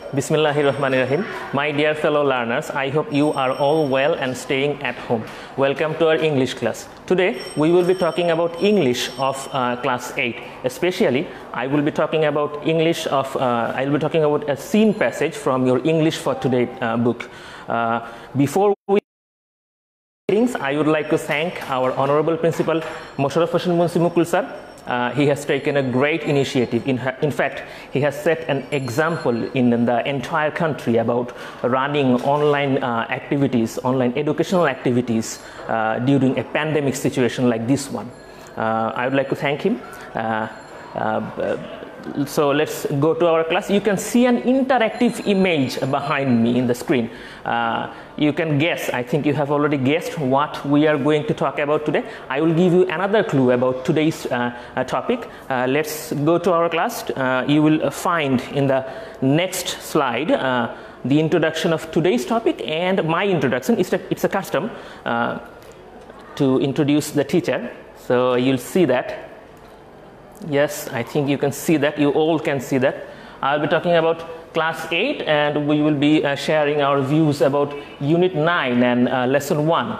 Bismillahirrahmanirrahim. My dear fellow learners, I hope you are all well and staying at home. Welcome to our English class. Today we will be talking about English of class 8. Especially, I will be talking about a scene passage from your English for Today book. Before we I would like to thank our Honorable Principal Mosharraf Hossain Munshi Mukul sir. He has taken a great initiative. In fact, he has set an example in the entire country about running online activities, online educational activities during a pandemic situation like this one. I would like to thank him. So let's go to our class. You can see an interactive image behind me in the screen. You can guess, I think you have already guessed what we are going to talk about today. I will give you another clue about today's topic. Let's go to our class. You will find in the next slide the introduction of today's topic and my introduction. It's a custom to introduce the teacher. So you'll see that. Yes, I think you can see that. You all can see that. I'll be talking about class 8 and we will be sharing our views about unit 9 and lesson 1.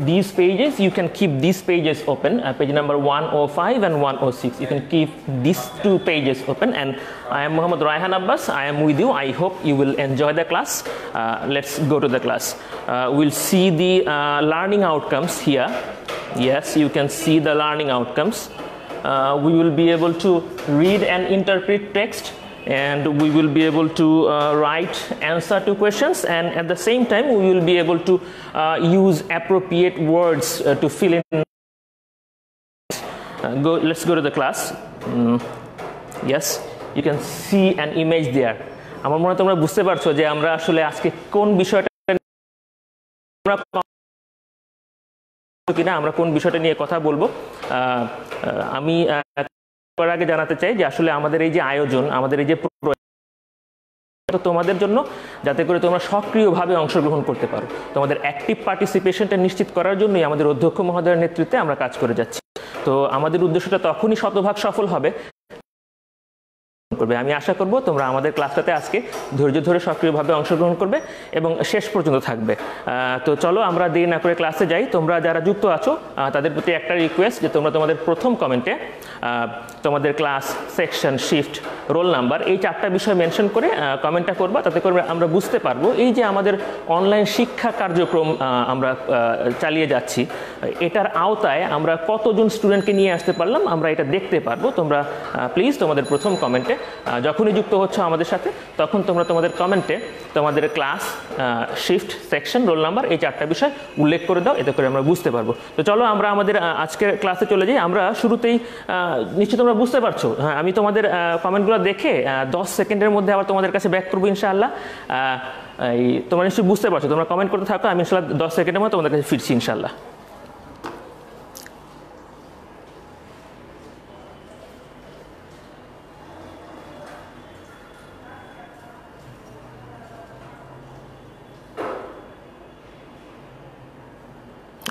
These pages, you can keep these pages open, page number 105 and 106. You can keep these two pages open, and I am Muhammad Raihan Abbas. I am with you. I hope you will enjoy the class. Let's go to the class. We'll see the learning outcomes here. Yes, you can see the learning outcomes. We will be able to read and interpret text, and we will be able to write answer to questions, and at the same time we will be able to use appropriate words to fill in. Let's go to the class. Yes, you can see an image there. আমার মনে হয় তোমরা বুঝতে পারছো যে আমরা আসলে আজকে কোন বিষয়টা কিনা আমরা কোন বিষয়টা নিয়ে কথা বলবো। আমি আগে জানাতে চাই যে আসলে আমাদের এই যে আয়োজন, আমাদের এই যে তোমাদের জন্য, যাতে করে তোমরা সক্রিয়ভাবে অংশগ্রহণ করতে পারো, তোমাদের অ্যাক্টিভ পার্টিসিপেশনটা নিশ্চিত করার জন্যই আমাদের অধ্যক্ষ মহোদয়ের নেতৃত্বে আমরা কাজ করে যাচ্ছি। তো আমাদের উদ্দেশ্যটা তখনই শতভাগ সফল হবে। আমি আশা করব তোমরা আমাদের ক্লাসটাতে আজকে ধৈর্য ধরে সক্রিয়ভাবে অংশগ্রহণ করবে এবং শেষ পর্যন্ত থাকবে। তো চলো আমরা দেরি না করে ক্লাসে যাই। তোমরা যারা যুক্ত আছো তাদের প্রতি একটা রিকোয়েস্ট যে তোমরা তোমাদের প্রথম কমেন্টে তোমাদের class, section, shift, roll number এই চারটা বিষয় মেনশন করে কমেন্টটা করবা। তাতে করে আমরা বুঝতে পারবো এই যে আমাদের অনলাইন শিক্ষা কার্যক্রম আমরা চালিয়ে যাচ্ছি, এটার আওতায় আমরা কতজন স্টুডেন্টকে নিয়ে আসতে পারলাম আমরা এটা দেখতে পারবো। তোমরা প্লিজ তোমাদের প্রথম কমেন্টে যখনই যুক্ত হচ্ছে আমাদের সাথে তখন তোমরা তোমাদের কমেন্টে তোমাদের class, shift, section, roll number এই চারটা বিষয় উল্লেখ করে দাও, এতে করে আমরা বুঝতে পারবো। তো চলো আমরা আমাদের আজকের ক্লাসে চলে যাই। আমরা শুরুতেই নিশ্চয়ই তোমরা বুঝতে পারছো, হ্যাঁ, আমি তোমাদের কমেন্টগুলো দেখে 10 সেকেন্ডের মধ্যে আবার তোমাদের কাছে ব্যাক করবো ইনশাআল্লাহ। তোমরা নিশ্চয়ই বুঝতে পারছো, তোমরা কমেন্ট করতে থাকো, আমি ইনশাআল্লাহ 10 সেকেন্ডের মধ্যে তোমাদের কাছে ফিরছি ইনশাআল্লাহ।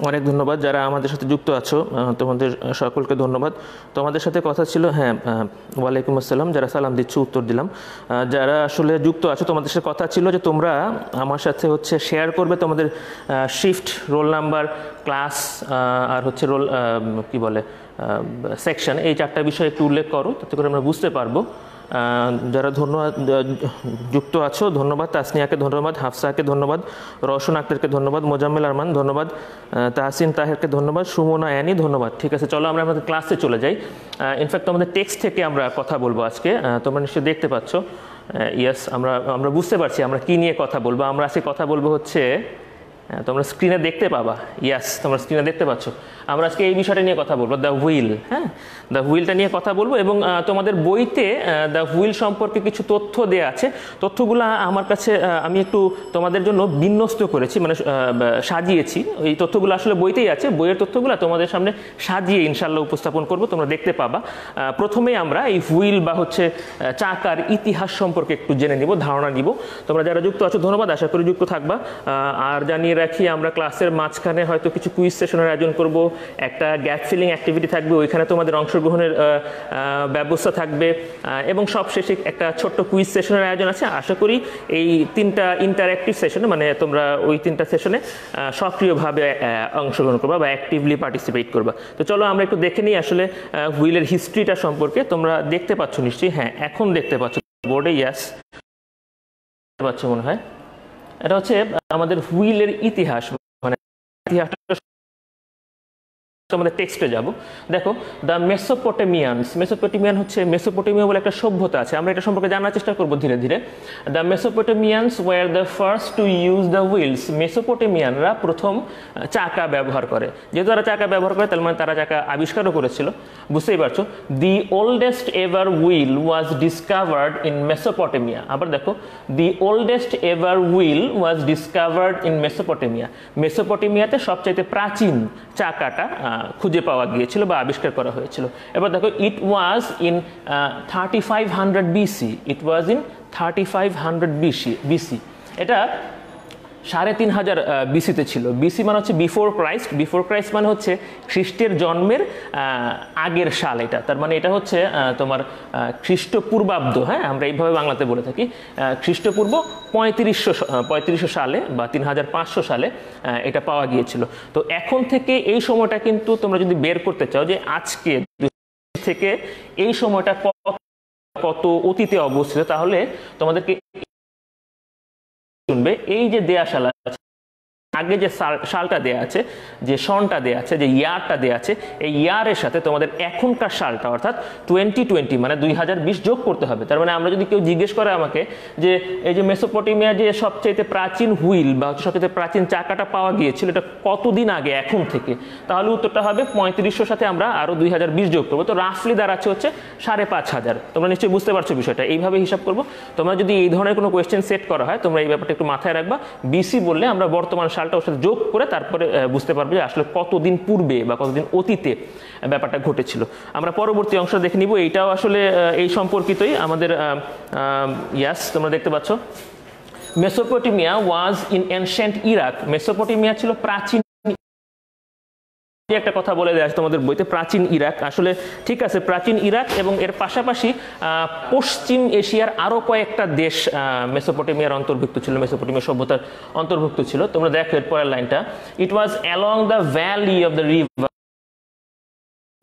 অনেক ধন্যবাদ যারা আমাদের সাথে যুক্ত আছো, তোমাদের সকলকে ধন্যবাদ। তোমাদের সাথে কথা ছিল, হ্যাঁ, ওয়ালাইকুম আসসালাম, যারা সালাম দিচ্ছ উত্তর দিলাম। যারা আসলে যুক্ত আছো তোমাদের সাথে কথা ছিল যে তোমরা আমার সাথে হচ্ছে শেয়ার করবে তোমাদের শিফট, রোল নাম্বার, ক্লাস আর হচ্ছে রোল কি বলে সেকশন, এই চারটা বিষয় একটু উল্লেখ করো, তাতে করে আমরা বুঝতে পারবো। যারা ধন্যবাদ যুক্ত আছো ধন্যবাদ। তাসনিয়াকে ধন্যবাদ, হাফসাকে ধন্যবাদ, রওশন আক্তারকে ধন্যবাদ, মোজাম্মেল আরমান ধন্যবাদ, তাহসিন তাহেরকে ধন্যবাদ, সুমনা অ্যানি ধন্যবাদ। ঠিক আছে, চলো আমরা আমাদের ক্লাসে চলে যাই। ইনফ্যাক্ট আমাদের টেক্সট থেকে আমরা কথা বলবো আজকে। তোমরা নিশ্চয়ই দেখতে পাচ্ছ। ইয়েস, আমরা বুঝতে পারছি আমরা কি নিয়ে কথা বলবো। আমরা আজকে কথা বলবো হচ্ছে, তোমরা স্ক্রিনে দেখতে পাবা, ইয়াস তোমরা স্ক্রিনে দেখতে পাচ্ছ, আমরা আজকে এই বিষয়টা নিয়ে কথা বলবো, দ্য হুইল। হ্যাঁ, দ্য হুইলটা নিয়ে কথা বলবো এবং তোমাদের বইতে দ্য হুইল সম্পর্কে কিছু তথ্য দেওয়া আছে। তথ্যগুলো আমার কাছে আমি একটু তোমাদের জন্য বিন্যস্ত করেছি, মানে সাজিয়েছি। এই তথ্যগুলো আসলে বইতেই আছে, বইয়ের তথ্যগুলো তোমাদের সামনে সাজিয়ে ইনশাল্লাহ উপস্থাপন করব, তোমরা দেখতে পাবা। প্রথমেই আমরা এই হুইল বা হচ্ছে চাকার ইতিহাস সম্পর্কে একটু জেনে নিব, ধারণা নিব। তোমরা যারা যুক্ত আছো ধন্যবাদ, আশা করি যুক্ত থাকবা। আর জানিয়ে রাখি আমরা ক্লাসের মাঝখানে হয়তো কিছু কুইজ সেশনের আয়োজন করব, একটা গ্যাপ ফিলিং অ্যাক্টিভিটি থাকবে, ওইখানে তোমাদের অংশগ্রহণের ব্যবস্থা থাকবে, এবং সবশেষে একটা ছোট্ট কুইজ সেশনের আয়োজন আছে। আশা করি এই 3টা ইন্টারঅ্যাক্টিভ সেশনে মানে তোমরা ওই 3টা সেশনে সক্রিয়ভাবে অংশগ্রহণ করবা বা অ্যাক্টিভলি পার্টিসিপেট করবা। তো চলো আমরা একটু দেখে নিই আসলে হুইলের হিস্ট্রিটা সম্পর্কে। তোমরা দেখতে পাচ্ছ নিশ্চয়ই, হ্যাঁ এখন দেখতে পাচ্ছ বোর্ডে, ইয়াস দেখতে পাচ্ছ মনে হয়। এটা হচ্ছে আমাদের হুইলের ইতিহাস, মানে ইতিহাসটা আমাদের টেক্সটে যাব। দেখো দ্য মেসোপটেমিয়ানস, মেসোপটেমিয়ান হচ্ছে মেসোপটেমিয়া বলে একটা সভ্যতা আছে, আমরা এটা সম্পর্কে জানার চেষ্টা করব ধীরে ধীরে। The Mesopotamians were the first to use the wheels, মেসোপটেমিয়ানরা প্রথম চাকা ব্যবহার করে। যেহেতু তারা চাকা ব্যবহার করে তার মানে তারা চাকা আবিষ্কারও করেছিল, বুঝতেই পারছো। The oldest ever wheel was discovered in Mesopotamia. আবার দেখো the oldest ever wheel was discovered in Mesopotamia, মেসোপটেমিয়াতে সবচাইতে প্রাচীন চাকাটা খুঁজে পাওয়া গিয়েছিল বা আবিষ্কার করা হয়েছিল। এবার দেখো it was in 3500 BC, it was in 3500 BC, এটা 3500 বিসিতে ছিল। বিসি মানে হচ্ছে বিফোর ক্রাইস্ট, বিফোর ক্রাইস্ট মানে হচ্ছে খ্রিস্টের জন্মের আগের সাল, এটা তার মানে এটা হচ্ছে তোমার খ্রিস্টপূর্বাব্দ, হ্যাঁ আমরা এইভাবে বাংলাতে বলে থাকি। খ্রিস্টপূর্ব 3500 সালে বা 3500 সালে এটা পাওয়া গিয়েছিল। তো এখন থেকে এই সময়টা কিন্তু তোমরা যদি বের করতে চাও যে আজকে থেকে এই সময়টা কত অতীতে অবস্থিত, তাহলে তোমাদেরকে শুনবে এই যে দেয়া সাল আছে, আগে যে সালটা দেয়া আছে, যে সনটা দেয়া আছে, যে ইয়ারটা দেয়া আছে, এই ইয়ারের সাথে তোমাদের এখনকার সালটা অর্থাৎ 2020 মানে 2020 যোগ করতে হবে। তার মানে আমরা যদি কেউ জিজ্ঞেস করে আমাকে যে এই যে মেসোপটেমিয়া যে সবচেয়ে প্রাচীন হুইল বা সবচেয়ে প্রাচীন চাকাটা পাওয়া গিয়েছিল এটা কতদিন আগে এখন থেকে, তাহলে উত্তরটা হবে 3500 সাথে আমরা আরো 2020 যোগ করবো, তো রাফলি দাঁড়াচ্ছে হচ্ছে 5500। তোমরা নিশ্চয়ই বুঝতে পারছো বিষয়টা, এইভাবে হিসাব করবো। তোমরা যদি এই ধরনের কোনো কোয়েশ্চেন সেট করা হয় তোমরা এই ব্যাপারটা একটু মাথায় রাখবা। বিসি বললে আমরা বর্তমান সালটা ওর সাথে যোগ করে তারপরে বুঝতে পারবে যে আসলে কতদিন পূর্বে বা কতদিন অতীতে ব্যাপারটা ঘটেছিল। আমরা পরবর্তী অংশ দেখে নিব, এইটাও আসলে এই সম্পর্কিতই আমাদের। ইয়াস তোমরা দেখতে পাচ্ছ Mesopotamia was in ancient Iraq, Mesopotamia ছিল প্রাচীন, একটা কথা বলে দেয় তোমাদের বইতে প্রাচীন ইরাক, আসলে ঠিক আছে প্রাচীন ইরাক এবং এর পাশাপাশি পশ্চিম এশিয়ার আরো কয়েকটা দেশ মেসোপটেমিয়ার অন্তর্ভুক্ত ছিল, মেসোপটেমিয়া সভ্যতার অন্তর্ভুক্ত ছিল। তোমরা দেখো এর পরের লাইনটা, it was along the valley of the river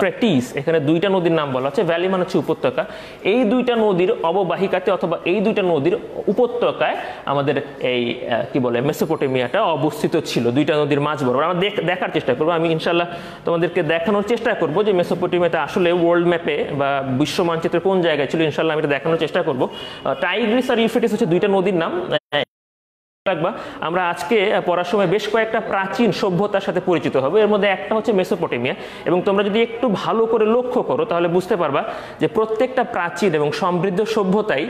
Euphrates, এখানে 2টা নদীর নাম বলা হচ্ছে, ভ্যালি মানে হচ্ছে উপত্যকা, এই 2টা নদীর অববাহিকাতে অথবা এই 2টা নদীর উপত্যকায় আমাদের এই কি বলে মেসোপটেমিয়াটা অবস্থিত ছিল, 2টা নদীর মাঝ বরাবর। আমরা দেখার চেষ্টা করবো, আমি ইনশাল্লাহ তোমাদেরকে দেখানোর চেষ্টা করবো যে মেসোপটেমিয়াটা আসলে ওয়ার্ল্ড ম্যাপে বা বিশ্ব মানচিত্রে কোন জায়গায় ছিল, ইনশাল্লাহ আমি এটা দেখানোর চেষ্টা করবো। টাইগ্রিস আর ইউফ্রেটিস হচ্ছে 2টা নদীর নাম। আমরা আজকে পড়ার সময় বেশ কয়েকটা প্রাচীন সভ্যতার সাথে পরিচিত হবে, এর মধ্যে একটা হচ্ছে মেসোপটেমিয়া। এবং তোমরা যদি একটু ভালো করে লক্ষ্য করো তাহলে বুঝতে পারবা যে প্রত্যেকটা প্রাচীন এবং সমৃদ্ধ সভ্যতাই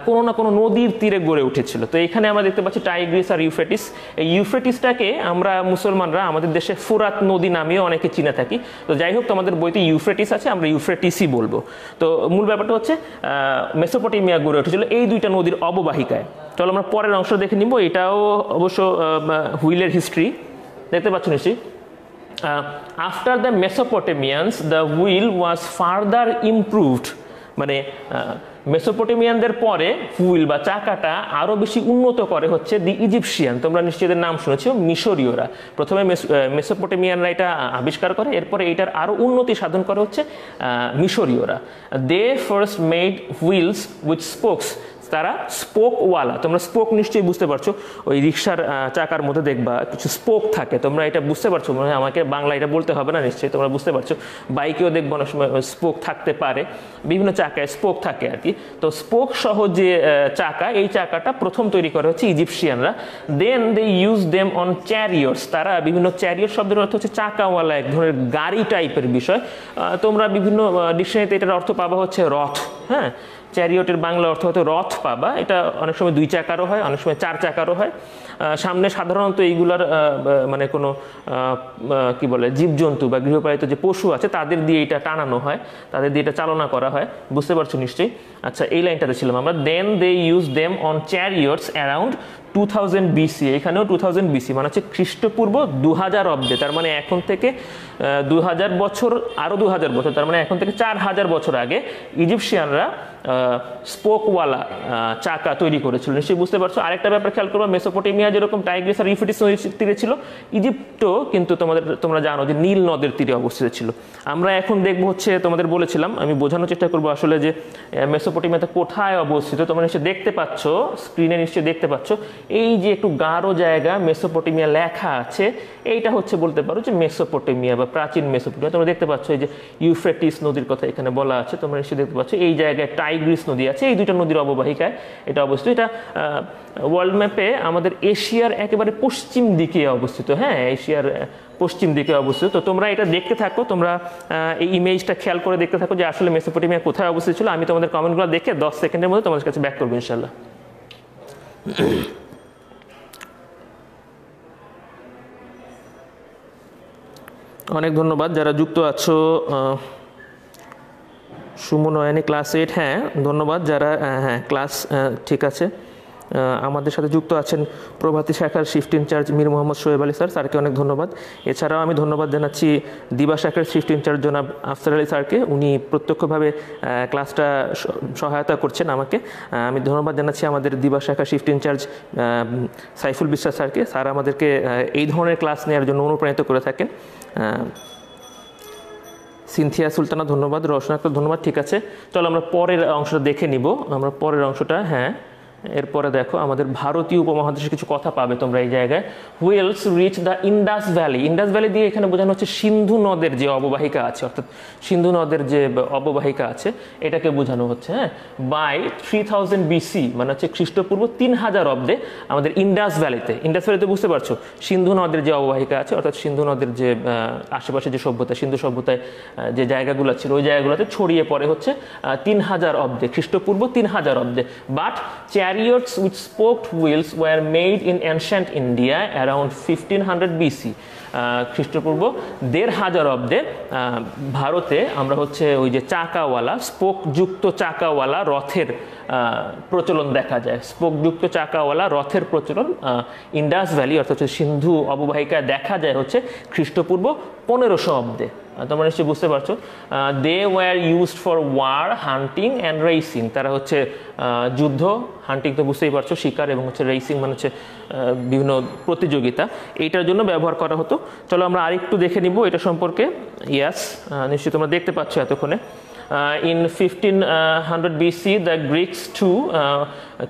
কোনো না কোনো নদীর তীরে গড়ে উঠেছিল। তো এখানে আমরা দেখতে পাচ্ছি টাইগ্রিস আর ইউফ্রেটিস, এই ইউফ্রেটিসটাকে আমরা মুসলমানরা আমাদের দেশে ফুরাত নদী নামেও অনেকে চিনে থাকি। তো যাই হোক তোমাদের বইতে ইউফ্রেটিস আছে, আমরা ইউফ্রেটিসই বলবো। তো মূল ব্যাপারটা হচ্ছে মেসোপটেমিয়া গড়ে উঠেছিল এই 2টা নদীর অববাহিকায়। চলো আমরা পরের অংশ দেখে নিব, এটাও অবশ্য হুইলের হিস্ট্রি, দেখতে পাচ্ছ নিশ্চয়ই। After the Mesopotamians the wheel was further improved, মানে মেসোপটেমিয়ানদের পরে হুইল বা চাকাটা আরো বেশি উন্নত করে হচ্ছে দি ইজিপশিয়ান, তোমরা নিশ্চয়ই নাম শুনেছো, মিশরীয়রা। প্রথমে মেসোপটেমিয়ানরা এটা আবিষ্কার করে, এরপরে এটার আরো উন্নতি সাধন করে হচ্ছে মিশরীয়রা। They first made wheels with spokes, তারা স্পোক ওয়ালা, তোমরা স্পোক নিশ্চয়ই বুঝতে পারছো, ওই রিক্সার চাকার মধ্যে দেখবা কিছু স্পোক থাকে, তোমরা এটা বুঝতে পারছো মনে হয়, আমাকে বাংলা এটা বলতে হবে না নিশ্চয়ই, তোমরা বুঝতে পারছো। বাইকেও দেখবো অনেক সময় স্পোক থাকতে পারে, বিভিন্ন চাকায় স্পোক থাকে আর কি। তো স্পোক সহ যে চাকা, এই চাকাটা প্রথম তৈরি করা হচ্ছে ইজিপশিয়ানরা। Then they use them on chariots, তারা বিভিন্ন চ্যারিয়ট শব্দের অর্থ হচ্ছে চাকাওয়ালা এক ধরনের গাড়ি টাইপের বিষয়। তোমরা বিভিন্ন ডিকশনারিতে এটার অর্থ পাবা হচ্ছে রথ, হ্যাঁ চ্যারিয়টের বাংলা অর্থ হয়তো রথ পাবা, এটা অনেক সময় 2 চাকারও হয়, অনেক সময় 4 চাকারও হয়। সামনে সাধারণত এইগুলার মানে কোনো কি বলে জীবজন্তু বা গৃহপালিত যে পশু আছে তাদের দিয়ে এটা টানানো হয়, তাদের দিয়ে এটা চালনা করা হয়, বুঝতে পারছো নিশ্চয়ই। আচ্ছা এই লাইনটাতে ছিলাম আমরা, then they use them on chariots around 2000 BC, এখানেও 2000 বিসি মানে হচ্ছে খ্রিস্টপূর্ব 2000 অব্দে, তার মানে এখন থেকে 2000 বছর, আরও 2000 বছর, তার মানে এখন থেকে 4000 বছর আগে ইজিপশিয়ানরা স্পোকওয়ালা চাকা তৈরি করেছিল। নিশ্চয়ই বুঝতে পারছো। আরেকটা ব্যাপার খেয়াল করবো, মেসোপটেমিয়া যেরকম টাইগ্রিস আর ইউফ্রেটিস নদীর তীরে ছিল, ইজিপ্টও কিন্তু তোমরা জানো যে নীল নদের তীরে অবস্থিত ছিল। আমরা এখন দেখবো হচ্ছে, তোমাদের বলেছিলাম, আমি বোঝানোর চেষ্টা করবো আসলে যে মেসোপটেমিয়াতে কোথায় অবস্থিত। তোমরা নিশ্চয়ই দেখতে পাচ্ছ, স্ক্রিনে নিশ্চয়ই দেখতে পাচ্ছ, এই যে একটু গাঢ় জায়গা মেসোপটেমিয়া লেখা আছে, এইটা হচ্ছে বলতে পারো যে মেসোপটেমিয়া বা প্রাচীন মেসোপটেমিয়া। তোমরা দেখতে পাচ্ছ এই যে ইউফ্রেটিস নদীর কথা এখানে বলা আছে, তোমরা নিশ্চয়ই দেখতে পাচ্ছ এই জায়গায় টাইগ্রিস নদী আছে, এই দুইটা নদীর অববাহিকায় এটা অবস্থিত। এটা ওয়ার্ল্ড ম্যাপে আমাদের এশিয়ার একেবারে পশ্চিম দিকে অবস্থিত, হ্যাঁ, এশিয়ার পশ্চিম দিকে অবস্থিত। তো তোমরা এটা দেখতে থাকো, তোমরা এই ইমেজটা খেয়াল করে দেখতে থাকো যে আসলে মেসোপটেমিয়া কোথায় অবস্থিত ছিল। আমি তোমাদের কমেন্টগুলো দেখে 10 সেকেন্ডের মধ্যে তোমাদের কাছে ব্যাক করবো ইনশাল্লাহ। অনেক ধন্যবাদ যারা যুক্ত আছো। সুমনয়নী ক্লাস 8, হ্যাঁ ধন্যবাদ যারা, হ্যাঁ ক্লাস ঠিক আছে। আমাদের সাথে যুক্ত আছেন প্রভাতী শাখার shift incharge Mir Mohammad Sohaib Ali sir, স্যারকে অনেক ধন্যবাদ। এছাড়াও আমি ধন্যবাদ জানাচ্ছি দিবা শাখার শিফট ইনচার্জ জনাব আফসার আলী স্যারকে, উনি প্রত্যক্ষভাবে ক্লাসটা সহায়তা করছেন আমাকে। আমি ধন্যবাদ জানাচ্ছি আমাদের দিবা শাখার শিফট ইনচার্জ সাইফুল বিশ্বাস স্যারকে, স্যার আমাদেরকে এই ধরনের ক্লাস নেওয়ার জন্য অনুপ্রাণিত করে থাকেন। সিনথিয়া সুলতানা ধন্যবাদ, রওশন আক্তার ধন্যবাদ। ঠিক আছে, চলো আমরা পরের অংশটা দেখে নিব। আমরা পরের অংশটা, হ্যাঁ এরপরে দেখো আমাদের ভারতীয় উপমহাদেশের কিছু কথা পাবে তোমরা এই জায়গায়। Wheels reach the Indus valley, Indus valley দিয়ে এখানে বোঝানো হচ্ছে সিন্ধু নদের যে অববাহিকা আছে, অর্থাৎ সিন্ধু নদের যে অববাহিকা আছে এটাকে বোঝানো হচ্ছে, হ্যাঁ। বাই 3000 বিসি মানে হচ্ছে খ্রিস্টপূর্ব 3000 অব্দে আমাদের ইন্ডাস ভ্যালিতে, ইন্ডাস ভ্যালিতে বুঝতে পারছো সিন্ধু নদের যে অববাহিকা আছে, অর্থাৎ সিন্ধু নদের যে আশেপাশে যে সভ্যতা, সিন্ধু সভ্যতায় যে জায়গাগুলো ছিল ওই জায়গাগুলোতে ছড়িয়ে পড়ে হচ্ছে 3000 অব্দে, খ্রিস্টপূর্ব 3000 অব্দে। But chariots with spoked wheels were made in ancient India around 1500 BC. খ্রিস্টপূর্ব 1500 অব্দে ভারতে আমরা হচ্ছে ওই যে চাকাওয়ালা, স্পোকযুক্ত চাকাওয়ালা রথের প্রচলন দেখা যায়। স্পোকযুক্ত চাকাওয়ালা রথের প্রচলন ইন্ডাস ভ্যালি অর্থাৎ সিন্ধু অববাহিকায় দেখা যায় হচ্ছে খ্রিস্টপূর্ব 1500 অব্দে। তোমরা নিশ্চয়ই বুঝতে পারছো। They were used for war, hunting and racing. তারা হচ্ছে যুদ্ধ, হান্টিং তো বুঝতেই পারছো শিকার, এবং হচ্ছে রেসিং মানে হচ্ছে বিভিন্ন প্রতিযোগিতা, এইটার জন্য ব্যবহার করা হতো। চলো আমরা আরেকটু দেখে নিব এটা সম্পর্কে। ইয়াস, নিশ্চয়ই তোমরা দেখতে পাচ্ছ এতক্ষণে। In 1500 BC, the Greeks too,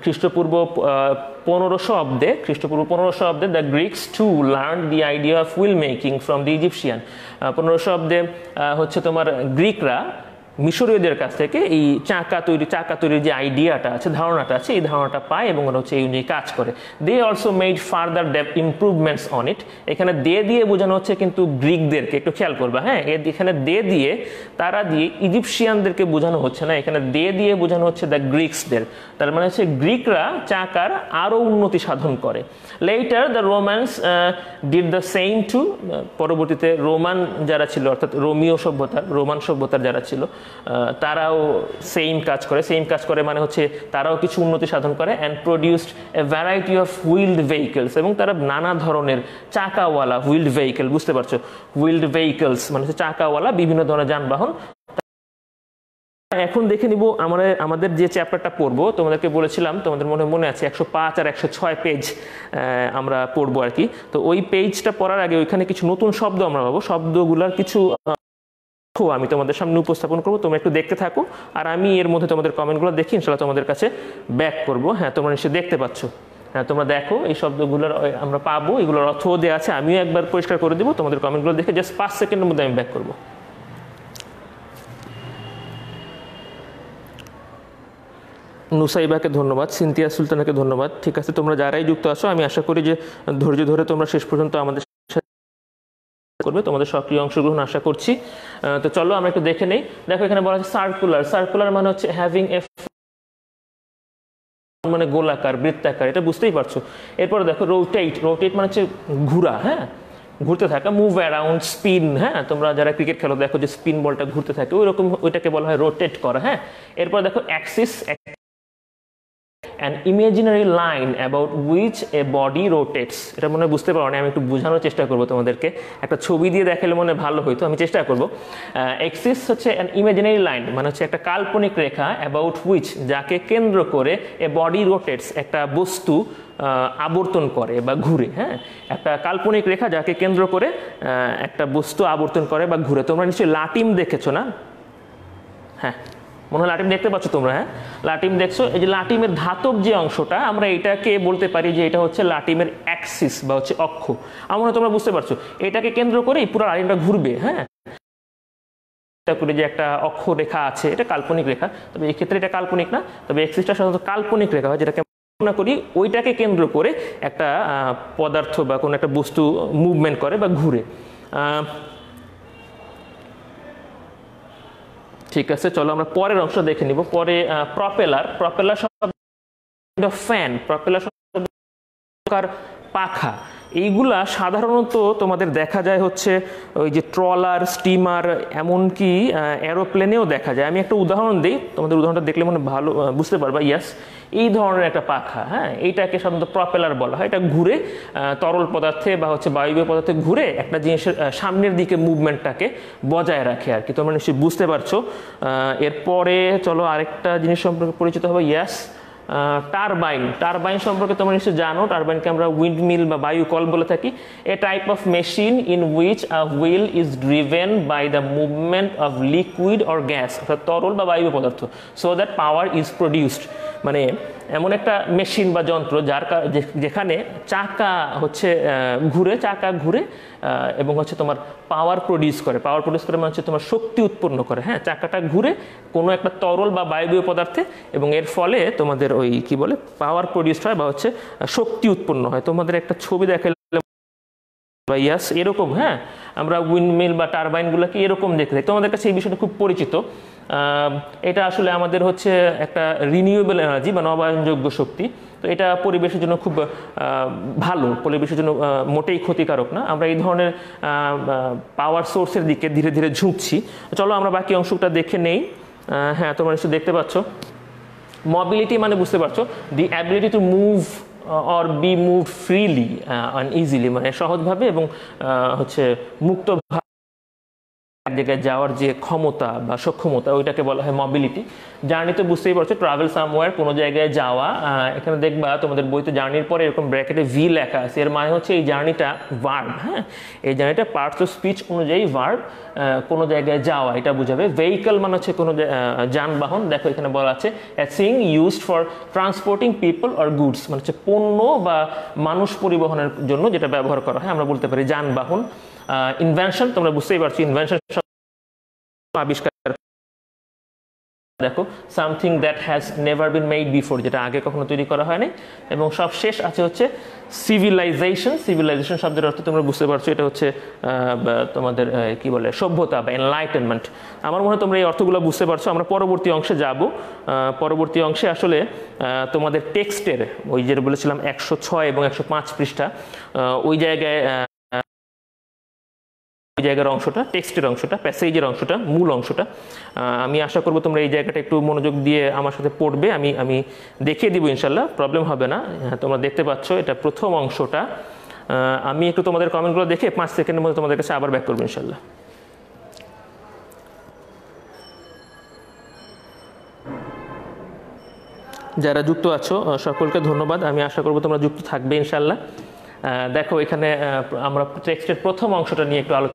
খ্রিস্টপূর্ব 1500 অব্দে, খ্রিস্টপূর্ব 1500 অব্দে the Greeks too learned the idea of wheel making from the Egyptian. 1500 অব্দে হচ্ছে তোমার গ্রিকরা মিশরীয়দের কাছ থেকে এই চাকা তৈরির যে আইডিয়াটা আছে, ধারণাটা আছে, এই ধারণাটা পায় এবং ওরা হচ্ছে এই অনুযায়ী কাজ করে। They also made further improvements on it. এখানে দে দিয়ে বোঝানো হচ্ছে কিন্তু গ্রিকদেরকে, একটু খেয়াল করবা, হ্যাঁ এখানে দে দিয়ে তারা দিয়ে ইজিপশিয়ানদেরকে বোঝানো হচ্ছে না, এখানে দে দিয়ে বোঝানো হচ্ছে দ্য গ্রিক্সদের। তার মানে হচ্ছে গ্রিকরা চাকার আরও উন্নতি সাধন করে। Letter the romance did the same to. পরবর্তীতে রোমান যারা ছিল অর্থাৎ রোমান সভ্যতার যারা ছিল তারাও সেম কাজ করে মানে হচ্ছে তারাও কিছু উন্নতি সাধন করে। And produced a variety of wheeled vehicles, এবং তারা নানা ধরনের চাকাওয়ালা হুইলড ভেহিকল, বুঝতে পারছো হুইলড ভেহিকলস মানে হচ্ছে চাকাওয়ালা বিভিন্ন ধরনের যানবাহন। এখন দেখে নিব আমাদের যে চ্যাপ্টারটা পড়বো, তোমাদেরকে বলেছিলাম, তোমাদের মনে আছে 105 আর 106 পেজ আমরা পড়বো আর কি। তো ওই পেজটা পড়ার আগে ওইখানে কিছু নতুন শব্দ আমরা পাবো, শব্দগুলোর কিছু আমি তোমাদের সামনে উপস্থাপন করবো, তোমরা একটু দেখতে থাকো, আর আমি এর মধ্যে তোমাদের কমেন্টগুলো দেখি ইনশাল্লাহ তোমাদের কাছে ব্যাক করবো। হ্যাঁ তোমরা নিশ্চয়ই দেখতে পাচ্ছ, হ্যাঁ তোমরা দেখো এই শব্দগুলোর আমরা পাবো, এগুলোর অর্থও দেওয়া আছে, আমিও একবার পরিষ্কার করে দেবো, তোমাদের কমেন্টগুলো দেখে জাস্ট 5 সেকেন্ডের মধ্যে আমি ব্যাক করবো। নুসাইবাকে ধন্যবাদ, সিনথিয়া সুলতানাকে ধন্যবাদ। ঠিক আছে, তোমরা যারাই যুক্ত আছো আমি আশা করি যে ধৈর্য ধরে তোমরা শেষ পর্যন্ত আমাদের করবে, তোমাদের সক্রিয় অংশগ্রহণ আশা করছি। তো চলো আমরা একটু দেখে নেই। দেখো এখানে বলা আছে সার্কুলার মানে হচ্ছে হ্যাভিং এ মানে গোলাকার, বৃত্তাকার, এটা বুঝতেই পারছো। এরপরে দেখো রোটেট মানে হচ্ছে ঘুরা, হ্যাঁ ঘুরতে থাকা। মুভ অ্যারাউন্ড, স্পিন, হ্যাঁ তোমরা যারা ক্রিকেট খেলো দেখো যে স্পিন বলটা ঘুরতে থাকে, ওই রকম ওইটাকে বলা হয় রোটেট করা, হ্যাঁ। এরপর দেখো Axis, an imaginary line about which a body rotates. এটা মনে বুঝতে পারো না, আমি একটু বোঝানোর চেষ্টা করব তোমাদেরকে, একটা ছবি দিয়ে দেখালে মনে ভালো হইতো, আমি চেষ্টা করব। এক্সিস হচ্ছে an imaginary line, মানে হচ্ছে একটা কাল্পনিক রেখা, about which যাকে কেন্দ্র করে a body rotates, একটা বস্তু আবর্তন করে বা ঘুরে। হ্যাঁ, একটা কাল্পনিক রেখা যাকে কেন্দ্র করে একটা বস্তু আবর্তন করে বা ঘুরে। তোমরা নিশ্চয়ই লাটিম দেখেছো না? হ্যাঁ, মনে হয় লাটিম দেখতে পাচ্ছ তোমরা। হ্যাঁ, লাটিম দেখছো। এই যে লাটিমের ধাতব যে অংশটা, আমরা এটাকে বলতে পারি যে এটা হচ্ছে লাটিমের অ্যাক্সিস বা হচ্ছে অক্ষ। আমরা তোমরা বুঝতে পারছো, এটাকে কেন্দ্র করে পুরো লাটিমটা ঘুরবে। হ্যাঁ, করে যে একটা অক্ষ রেখা আছে, এটা কাল্পনিক রেখা, তবে এই ক্ষেত্রে এটা কাল্পনিক না, তবে অ্যাক্সিসটা সাধারণত কাল্পনিক রেখা হয়, যেটাকে আমরা করি ওইটাকে কেন্দ্র করে একটা পদার্থ বা কোনো একটা বস্তু মুভমেন্ট করে বা ঘুরে। ঠিক আছে, চলো আমরা পরের অংশ দেখে নিব। পরে প্রপেলার। প্রপেলার শব্দ ফ্যান, প্রপেলার শব্দ পাখা। এইগুলা সাধারণত তোমাদের দেখা যায় হচ্ছে ওই যে ট্রলার, স্টিমার, এমনকি এরোপ্লেনেও দেখা যায়। আমি একটা উদাহরণ দিই, তোমাদের উদাহরণটা দেখলে মনে ভালো বুঝতে পারবা। ইয়াস, এই ধরনের একটা পাখা, হ্যাঁ, এইটাকে সাধারণত প্রপেলার বলা হয়। এটা ঘুরে তরল পদার্থে বা হচ্ছে বায়বীয় পদার্থে ঘুরে একটা জিনিসের সামনের দিকে মুভমেন্টটাকে বজায় রাখে আর কি। তোমরা নিশ্চয়ই বুঝতে পারছো। এরপরে চলো আরেকটা জিনিস সম্পর্কে পরিচিত হবে। ইয়াস, টারবাইন। টারবাইন সম্পর্কে তোমরা নিশ্চয়ই জানো, টারবাইনকে আমরা উইন্ডমিল বা বায়ু কল বলে থাকি। A type of machine in which a wheel is driven by the movement of liquid or gas, অর্থাৎ তরল বা বায়ু পদার্থ, so that power is produced. মানে এমন একটা মেশিন বা যন্ত্র যার যেখানে চাকা হচ্ছে ঘুরে, চাকা ঘুরে এবং হচ্ছে তোমার পাওয়ার প্রডিউস করে। পাওয়ার প্রডিউস করে মানে হচ্ছে তোমার শক্তি উৎপন্ন করে। হ্যাঁ, চাকাটা ঘুরে কোনো একটা তরল বা বায়বীয় পদার্থে এবং এর ফলে তোমাদের ওই কি বলে পাওয়ার প্রডিউসড হয় বা হচ্ছে শক্তি উৎপন্ন হয়। তোমাদের একটা ছবি দেখালে ইয়াস এরকম। হ্যাঁ, আমরা উইন্ডমিল বা টারবাইনগুলোকে এরকম দেখতে থাকি, তোমাদের কাছে এই বিষয়টা খুব পরিচিত। এটা আসলে আমাদের হচ্ছে একটা রিনিউয়েবল এনার্জি বা নবায়নযোগ্য শক্তি। তো এটা পরিবেশের জন্য খুব ভালো, পরিবেশের জন্য মোটেই ক্ষতিকারক না। আমরা এই ধরনের পাওয়ার সোর্সের দিকে ধীরে ধীরে ঝুঁকছি। চলো আমরা বাকি অংশটা দেখে নেই। হ্যাঁ, তোমরা নিশ্চয়ই দেখতে পাচ্ছ। মোবিলিটি মানে বুঝতে পারছো, the ability to move or be move freely and easily, মানে সহজভাবে এবং হচ্ছে মুক্তভাবে জায়গায় যাওয়ার যে ক্ষমতা বা সক্ষমতা, ওইটাকে বলা হয় মোবিলিটি। জার্নি তো বুঝতেই পারছো, ট্রাভেল সামওয়্যার, কোনো জায়গায় যাওয়া। এখানে দেখবা তোমাদের বইতে জার্নির পরে এরকম ব্র্যাকেটে ভি লেখা আছে, এর মানে হচ্ছে এই জার্নিটা ভার্ব। হ্যাঁ, এই জার্নিটা পার্টস অফ স্পিচ অনুযায়ী ভার্ব, কোনো জায়গায় যাওয়া এটা বুঝাবে। ভেহিকল মানে হচ্ছে কোনো যানবাহন। দেখো এখানে বলা আছে a thing used for transporting people or goods, মানে হচ্ছে পণ্য বা মানুষ পরিবহনের জন্য যেটা ব্যবহার করা হয়, আমরা বলতে পারি যানবাহন। ইনভেনশন, তোমরা বুঝতেই পারছো, ইনভেনশন আবিষ্কার। দেখো something that has never been made before, যেটা আগে কখনো তৈরি করা হয়নি। এবং সব শেষ আছে হচ্ছে সিভিলাইজেশন। সিভিলাইজেশন শব্দের অর্থ তোমরা বুঝতে পারছো, এটা হচ্ছে তোমাদের কি বলে সভ্যতা বা এনলাইটেনমেন্ট। আমার মনে হয় তোমরা এই অর্থগুলো বুঝতে পারছো। আমরা পরবর্তী অংশে যাব। পরবর্তী অংশে আসলে তোমাদের টেক্সটের ওই যেটা বলেছিলাম 106 এবং 105 পৃষ্ঠা, ওই জায়গায় ওই জায়গার অংশটা, টেক্সটের অংশটা, প্যাসেজের অংশটা, মূল অংশটা, আমি আশা করবো তোমরা এই জায়গাটা একটু মনোযোগ দিয়ে আমার সাথে পড়বে। আমি দেখিয়ে দিব, ইনশাল্লাহ প্রবলেম হবে না। তোমরা দেখতে পাচ্ছ এটা প্রথম অংশটা। আমি একটু তোমাদের কমেন্টগুলো দেখে 5 সেকেন্ডের মধ্যে তোমাদের কাছে আবার ব্যাক করবো ইনশাল্লাহ। যারা যুক্ত আছো সকলকে ধন্যবাদ। আমি আশা করবো তোমরা যুক্ত থাকবে ইনশাল্লাহ। দেখো এখানে আমরা টেক্সটের প্রথম অংশটা নিয়ে একটু আলোচনা।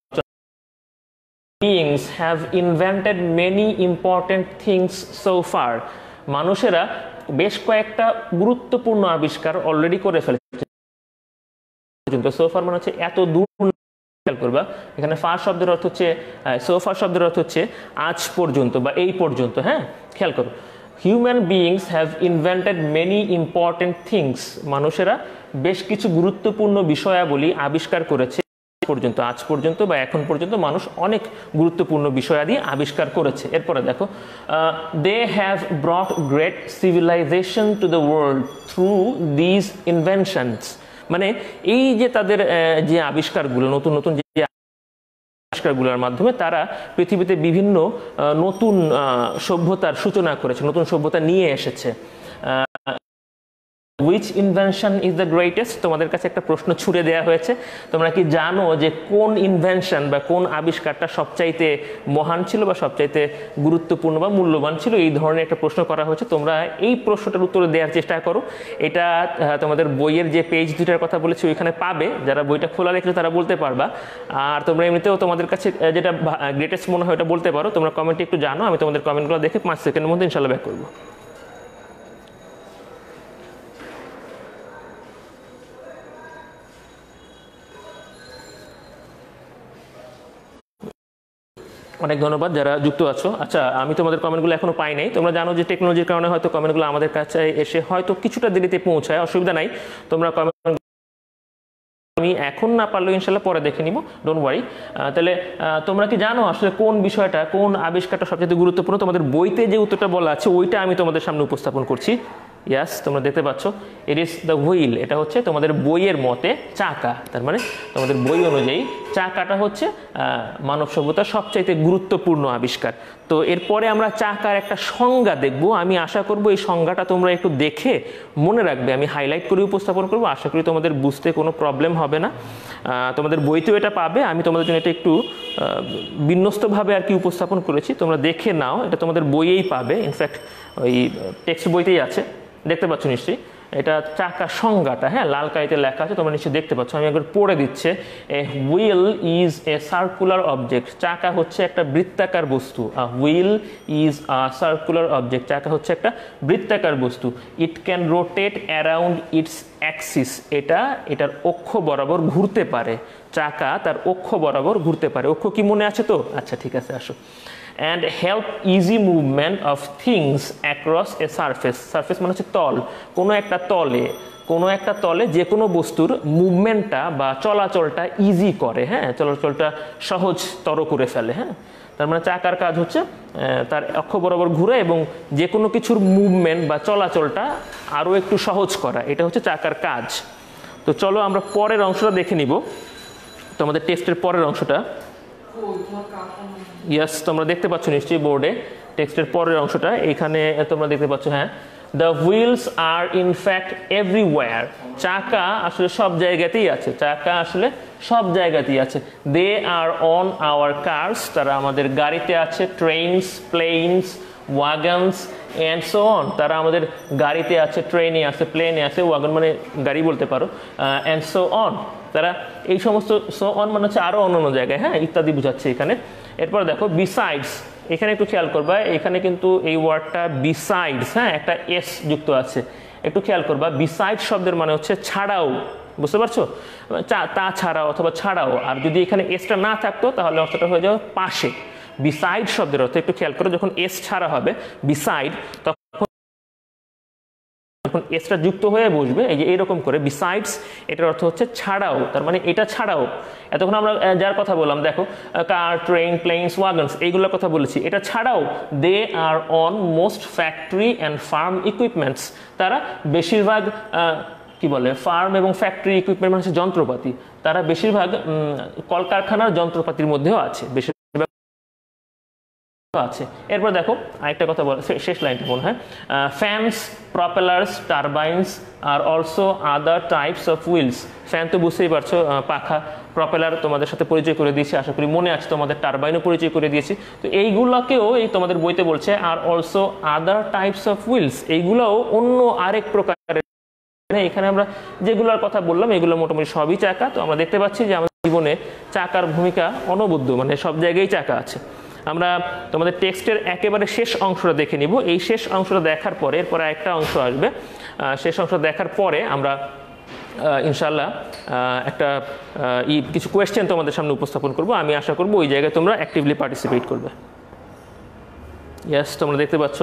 Beings have invented many important things so far. মানুষেরা বেশ কয়েকটা গুরুত্বপূর্ণ আবিষ্কার অলরেডি করে ফেলেছে। সো ফার মানে হচ্ছে এত দূর। খেয়াল করবা এখানে ফার শব্দের অর্থ হচ্ছে, সো ফার শব্দের অর্থ হচ্ছে আজ পর্যন্ত বা এই পর্যন্ত। হ্যাঁ, খেয়াল করো, human beings have invented many important things. মানুষেরা বেশ কিছু গুরুত্বপূর্ণ বিষয়াবলী আবিষ্কার করেছে পর্যন্ত, আজ পর্যন্ত বা এখন পর্যন্ত মানুষ অনেক গুরুত্বপূর্ণ বিষয়াদি আবিষ্কার করেছে। এরপরে দেখো, they have brought great civilization to the world through these inventions. মানে এই যে তাদের যে আবিষ্কারগুলো, নতুন নতুন যে আবিষ্কারগুলোর মাধ্যমে তারা পৃথিবীতে বিভিন্ন নতুন সভ্যতার সূচনা করেছে, নতুন সভ্যতা নিয়ে এসেছে। Which invention is the greatest, তোমাদের কাছে একটা প্রশ্ন ছুড়ে দেওয়া হয়েছে। তোমরা কি জানো যে কোন ইনভেনশন বা কোন আবিষ্কারটা সবচাইতে মহান ছিল বা সবচাইতে গুরুত্বপূর্ণ বা মূল্যবান ছিল? এই ধরনের একটা প্রশ্ন করা হয়েছে। তোমরা এই প্রশ্নটার উত্তর দেওয়ার চেষ্টা করো। এটা তোমাদের বইয়ের যে পেজ দুটার কথা বলেছি ওইখানে পাবে, যারা বইটা খোলা রেখেছো তারা বলতে পারবা। আর তোমরা এমনিতেও তোমাদের কাছে যেটা গ্রেটেস্ট মনে হয় ওটা বলতে পারো। তোমরা কমেন্টে একটু জানো, আমি তোমাদের কমেন্টগুলো দেখে 5 সেকেন্ডের মধ্যে ইনশাল্লাহ ব্যাক করবো। অনেক ধন্যবাদ যারা যুক্ত আছো। আচ্ছা, আমি তোমাদের কমেন্টগুলো এখনো পাই নাই। তোমরা জানো যে টেকনোলজির কারণে হয়তো কমেন্টগুলো আমাদের কাছে এসে হয়তো কিছুটা দেরিতে পৌঁছায়, অসুবিধা নাই। তোমরা কমেন্ট আমি এখন না পারলেও ইনশাল্লাহ পরে দেখে নিব, ডোন্ট ওয়ারি। তাহলে তোমরা কি জানো আসলে কোন বিষয়টা, কোন আবিষ্কারটা সবচেয়ে গুরুত্বপূর্ণ? তোমাদের বইতে যে উত্তরটা বলা আছে ওইটা আমি তোমাদের সামনে উপস্থাপন করছি। ইয়াস, তোমরা দেখতে পাচ্ছ, ইট ইজ দ্য হুইল। এটা হচ্ছে তোমাদের বইয়ের মতে চাকা। তার মানে তোমাদের বই অনুযায়ী চাকাটা হচ্ছে মানব সভ্যতার সবচাইতে গুরুত্বপূর্ণ আবিষ্কার। তো এরপরে আমরা চাকার একটা সংজ্ঞা দেখব। আমি আশা করব এই সংজ্ঞাটা তোমরা একটু দেখে মনে রাখবে। আমি হাইলাইট করে উপস্থাপন করব, আশা করি তোমাদের বুঝতে কোনো প্রবলেম হবে না। তোমাদের বইতেও এটা পাবে। আমি তোমাদের জন্য এটা একটু বিন্যস্তভাবে আর কি উপস্থাপন করেছি, তোমরা দেখে নাও। এটা তোমাদের বইয়েই পাবে, ইনফ্যাক্ট ওই টেক্সট বইতেই আছে, দেখতে পাচ্ছ নিশ্চয়ই। এটা চাকা সংজ্ঞাটা, হ্যাঁ, লাল কালিতে লেখা আছে, তোমরা নিশ্চয়ই দেখতে পাচ্ছ। আমি একবার পড়ে দিচ্ছে। A wheel is a circular object. চাকা হচ্ছে একটা বৃত্তাকার বস্তু। A wheel is a circular object. চাকা হচ্ছে একটা বৃত্তাকার বস্তু। It can rotate around its axis. এটার অক্ষ বরাবর ঘুরতে পারে। চাকা তার অক্ষ বরাবর ঘুরতে পারে। অক্ষ কি মনে আছে তো? আচ্ছা, ঠিক আছে, আসো। and help easy movement of things across a surface. Surface মানে হচ্ছে তল। কোনো একটা তলে যে কোনো বস্তুর মুভমেন্টটা বা চলাচলটা ইজি করে, হ্যাঁ, চলাচলটা সহজতর করে ফেলে, হ্যাঁ। তার মানে চাকার কাজ হচ্ছে তার অক্ষ বরাবর ঘুরে এবং যে কোনো কিছুর মুভমেন্ট বা চলাচলটা আরও একটু সহজ করা, এটা হচ্ছে চাকার কাজ। তো চলো আমরা পরের অংশটা দেখে নিব, তোমাদের টেস্টের পরের অংশটা। ইয়াস, তোমরা দেখতে পাচ্ছ নিশ্চয়ই বোর্ডে টেক্সটের পরের অংশটা। এখানে তোমরা দেখতে পাচ্ছ, হ্যাঁ, the wheels are in fact everywhere. চাকা আসলে সব জায়গাতেই আছে। চাকা আসলে সব জায়গাতেই আছে। দে আর অন আওয়ার কার্স। তারা আমাদের গাড়িতে আছে। Trains, planes, ওয়াগনস and so on. তারা আমাদের গাড়িতে আছে, ট্রেনে আছে, প্লেনে আছে। ওয়াগন মানে গাড়ি বলতে পারো। And so on. তারা এই সমস্ত, সো অন মানে হচ্ছে আরও অন্য জায়গায়, হ্যাঁ, ইত্যাদি বোঝাচ্ছে এখানে। এরপর দেখো বিসাইডস। এখানে একটু খেয়াল করবা, এখানে কিন্তু এই ওয়ার্ডটা বিসাইডস, হ্যাঁ, একটা এস যুক্ত আছে। একটু খেয়াল করবা, বিসাইড শব্দের মানে হচ্ছে ছাড়াও। বুঝতে পারছো? তা ছাড়াও অথবা ছাড়াও। আর যদি এখানে এসটা না থাকতো তাহলে অর্থটা হয়ে যাবে পাশে। বিসাইড শব্দের অর্থ একটু খেয়াল করো, যখন এস ছাড়া হবে বিসাইড, তখন এসটা যুক্ত হয়ে বসবে এই যে এইরকম করে, বিসাইডস। এটার অর্থ হচ্ছে ছাড়াও। তার মানে এটা ছাড়াও এতক্ষণ আমরা যার কথা বললাম, দেখো, কার, ট্রেন, প্লেনস, ওয়াগনস, এইগুলোর কথা বলেছি। এটা ছাড়াও they are on most factory and farm equipments. তারা বেশিরভাগ কি বলে, ফার্ম এবং ফ্যাক্টরি ইকুইপমেন্ট মানে হচ্ছে যন্ত্রপাতি। তারা বেশিরভাগ কলকারখানার যন্ত্রপাতির মধ্যেও আছে, বেশিরভাগ আছে। এরপর দেখো আরেকটা কথা বল, শেষ লাইনটা মনে হয়, ফ্যানস, প্রপেলার্স, টারবাইনস আর also other types of wheels. Fan তো বুঝতেই পারছো, পাখা। প্রপেলার তোমাদের সাথে পরিচয় করে দিয়েছি, আশা করি মনে আছে। তোমাদের টারবাইনও পরিচয় করে দিয়েছি। তো এইগুলোকেও এই তোমাদের বইতে বলছে are also other types of wheels. এইগুলোও অন্য আরেক প্রকারের। এখানে আমরা যেগুলোর কথা বললাম এগুলো মোটামুটি সবই চাকা। তো আমরা দেখতে পাচ্ছি যে আমাদের জীবনে চাকার ভূমিকা অনবদ্য, মানে সব জায়গায় চাকা আছে। আমরা তোমাদের টেক্সটের একেবারে শেষ অংশটা দেখে নিব। এই শেষ অংশটা দেখার পরে এরপরে একটা অংশ আসবে। শেষ অংশ দেখার পরে আমরা ইনশাল্লাহ একটা কিছু কোয়েশ্চেন তোমাদের সামনে উপস্থাপন করব। আমি আশা করব ওই জায়গায় তোমরা অ্যাক্টিভলি পার্টিসিপেট করবে। ইয়েস, তোমরা দেখতে পাচ্ছ।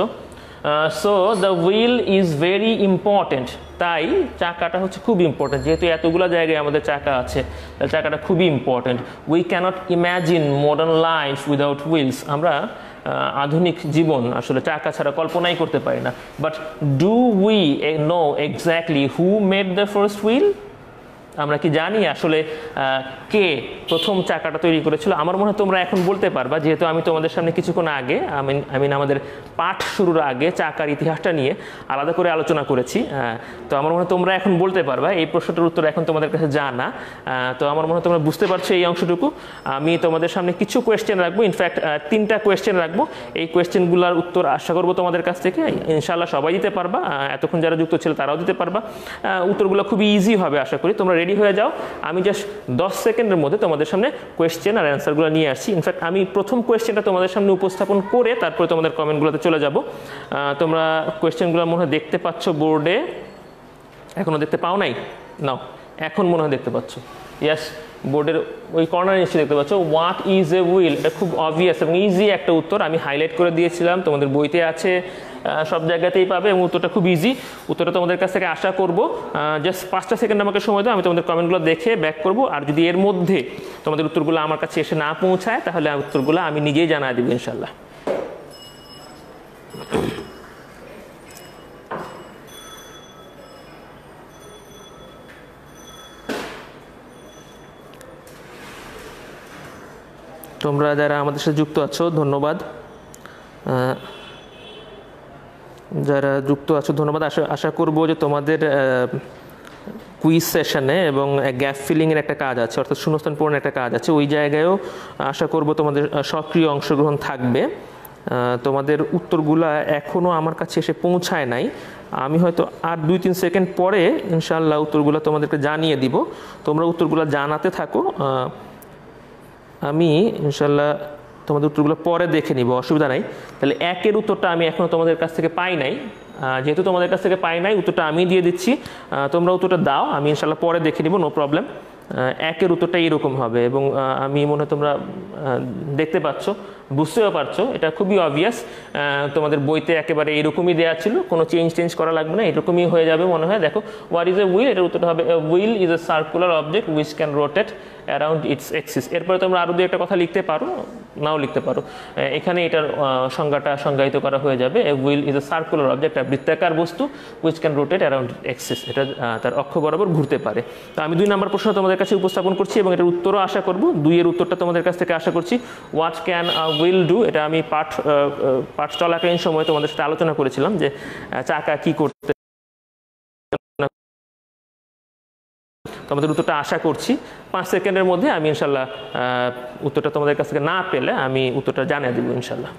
So the wheel is very important. তাই চাকাটা হচ্ছে খুব ইম্পর্টেন্ট। যেহেতু এতগুলো জায়গায় আমাদের চাকা আছে, তাহলে চাকাটা খুবই important. We can't imagine modern life without wheels. আমরা আধুনিক জীবন আসলে চাকা ছাড়া কল্পনাই করতে পারি না। But do we know exactly who made the first wheel? আমরা কি জানি আসলে কে প্রথম চাকাটা তৈরি করেছিল? আমার মনে হয় তোমরা এখন বলতে পারবা, যেহেতু আমি তোমাদের সামনে কিছুক্ষণ আগে আমি আমাদের পাঠ শুরুর আগে চাকার ইতিহাসটা নিয়ে আলাদা করে আলোচনা করেছি। তো আমার মনে হয় তোমরা এখন বলতে পারবা এই প্রশ্নটার উত্তর এখন তোমাদের কাছে জানা। তো আমার মনে হয় তোমরা বুঝতে পারছো এই অংশটুকু। আমি তোমাদের সামনে কিছু কোয়েশ্চেন রাখবো, ইনফ্যাক্ট 3টা কোয়েশ্চেন রাখবো। এই কোয়েশ্চেনগুলোর উত্তর আশা করবো তোমাদের কাছ থেকে ইনশাআল্লাহ সবাই দিতে পারবা, এতক্ষণ যারা যুক্ত ছিল তারাও দিতে পারবা। উত্তরগুলো খুবই ইজি হবে আশা করি। তোমরা রেডি হয়ে যাও, আমি জাস্ট 10 সেকেন্ডের মধ্যে তোমাদের সামনে কোয়েশ্চেন আর অ্যান্সারগুলো নিয়ে আসছি। ইনফ্যাক্ট আমি প্রথম কোয়েশ্চেনটা তোমাদের সামনে উপস্থাপন করে তারপরে তোমাদের কমেন্টগুলোতে চলে যাব। তোমরা কোয়েশ্চেনগুলো মনে হয় দেখতে পাচ্ছ বোর্ডে, এখনও দেখতে পাও নাই? নাও, এখন মনে হয় দেখতে পাচ্ছ। ইয়াস, বোর্ডের ওই কর্নার নিশ্চয়ই দেখতে পাচ্ছ, হোয়াট ইজ এ হুইল। এটা খুব অবভিয়াস এবং ইজি একটা উত্তর, আমি হাইলাইট করে দিয়েছিলাম, তোমাদের বইতে আছে, সব জায়গাতেই পাবে এবং উত্তরটা খুব ইজি। উত্তরটা তোমাদের কাছ থেকে আশা করবো। জাস্ট 5টা সেকেন্ড আমাকে সময় দাও, আমি তোমাদের কমেন্টগুলো দেখে ব্যাক করবো। আর যদি এর মধ্যে তোমাদের উত্তরগুলো আমার কাছে এসে না পৌঁছায় তাহলে উত্তরগুলো আমি নিজেই জানা দেবো ইনশাল্লাহ। তোমরা যারা আমাদের সাথে যুক্ত আছো ধন্যবাদ, যারা যুক্ত আছো ধন্যবাদ। আশা করবো যে তোমাদের কুইজ সেশনে এবং গ্যাপ ফিলিংয়ের একটা কাজ আছে, অর্থাৎ শূন্যস্থান পূরণের একটা কাজ আছে, ওই জায়গায়ও আশা করবো তোমাদের সক্রিয় অংশগ্রহণ থাকবে। তোমাদের উত্তরগুলো এখনও আমার কাছে এসে পৌঁছায় নাই, আমি হয়তো আর 2-3 সেকেন্ড পরে ইনশাআল্লাহ উত্তরগুলো তোমাদেরকে জানিয়ে দিব। তোমরা উত্তরগুলো জানাতে থাকো, আমি ইনশাল্লাহ তোমাদের উত্তরগুলো পরে দেখে নিব, অসুবিধা নাই। তাহলে 1-এর উত্তরটা আমি এখনও তোমাদের কাছ থেকে পাই নাই, যেহেতু তোমাদের কাছ থেকে পাই নাই উত্তরটা আমি দিয়ে দিচ্ছি, তোমরা উত্তরটা দাও, আমি ইনশাল্লাহ পরে দেখে নিব, নো প্রবলেম। 1-এর উত্তরটা এইরকম হবে এবং আমি মনে হয় তোমরা দেখতে পাচ্ছ, বুঝতেও পারছো, এটা খুবই অবভিয়াস। তোমাদের বইতে একেবারে এরকমই দেওয়া ছিল, কোনো চেঞ্জ করা লাগবে না, এরকমই হয়ে যাবে মনে হয়। দেখো, হোয়াট ইজ এ হুইল, এটার উত্তরটা হবে wheel is a circular object which can rotate around it's axis. এরপরে তোমরা আরও 2-একটা কথা লিখতে পারো, নাও লিখতে পারো, এখানে এটার সংজ্ঞাটা সংজ্ঞায়িত করা হয়ে যাবে। A wheel is a circular object, বৃত্তাকার বস্তু, which can rotate around axis, এটা তার অক্ষ বরাবর ঘুরতে পারে। তো আমি 2 নম্বর প্রশ্ন তোমাদের কাছে উপস্থাপন করছি এবং এটার উত্তরও আশা করবো। 2-এর উত্তরটা তোমাদের কাছ থেকে আশা করছি। হোয়াট ক্যান হুইল ডু, এটা আমি পাঠ চলাকালীন সময় তোমাদের সাথে আলোচনা করেছিলাম যে চাকা কি করতে। তোমাদের উত্তরটা আশা করছি 5 সেকেন্ডের মধ্যে আমি ইনশাল্লাহ উত্তরটা তোমাদের কাছ থেকে না পেলে আমি উত্তরটা জানিয়ে দেবো ইনশাল্লাহ।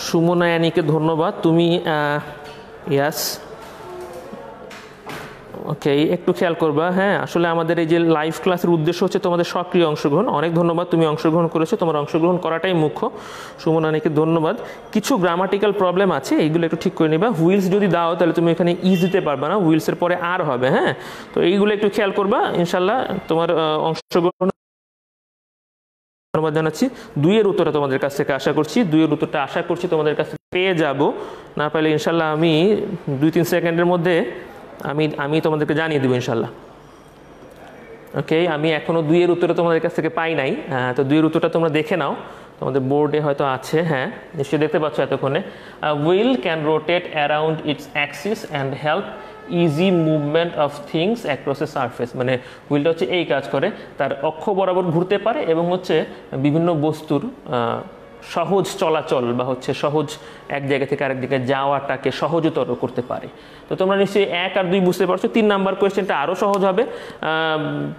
সুমনা অ্যানিকে ধন্যবাদ, তুমি ইয়াস ওকে, একটু খেয়াল করবা। হ্যাঁ, আসলে আমাদের এই যে লাইভ ক্লাসের উদ্দেশ্য হচ্ছে তোমাদের সক্রিয় অংশগ্রহণ। অনেক ধন্যবাদ, তুমি অংশগ্রহণ করেছো, তোমার অংশগ্রহণ করাটাই মুখ্য। সুমনানীকে ধন্যবাদ। কিছু গ্রামাটিক্যাল প্রবলেম আছে, এইগুলো একটু ঠিক করে নিবা। হুইলস যদি দাও তাহলে তুমি এখানে ইজ দিতে পারবে না, হুইলসের পরে আর হবে। হ্যাঁ, তো এইগুলো একটু খেয়াল করবা ইনশাল্লাহ। তোমার অংশগ্রহণ ধন্যবাদ জানাচ্ছি। 2-এর উত্তরটা তোমাদের কাছ থেকে আশা করছি, 2-এর উত্তরটা আশা করছি তোমাদের কাছ থেকে পেয়ে যাব। না পাইলে ইনশাল্লাহ আমি 2-3 সেকেন্ডের মধ্যে আমি তোমাদেরকে জানিয়ে দেবো ইনশাল্লাহ। ওকে, আমি এখনও 2-এর উত্তরটা তোমাদের কাছ থেকে পাই নাই, তো 2-এর উত্তরটা তোমরা দেখে নাও, তোমাদের বোর্ডে হয়তো আছে। হ্যাঁ, নিশ্চয়ই দেখতে পাচ্ছ এতক্ষণে। Wheel can rotate around its Axis and help easy movement of things across A surface. মানে হুইলটা হচ্ছে এই কাজ করে, তার অক্ষ বরাবর ঘুরতে পারে এবং হচ্ছে বিভিন্ন বস্তুর সহজ চলাচল বা হচ্ছে সহজ এক জায়গা থেকে আরেক জায়গায় যাওয়াটাকে সহজতর করতে পারে। তো তোমরা নিশ্চয়ই 1 আর 2 বুঝতে পারছো। 3 নাম্বার কোয়েশ্চেনটা আরও সহজ হবে।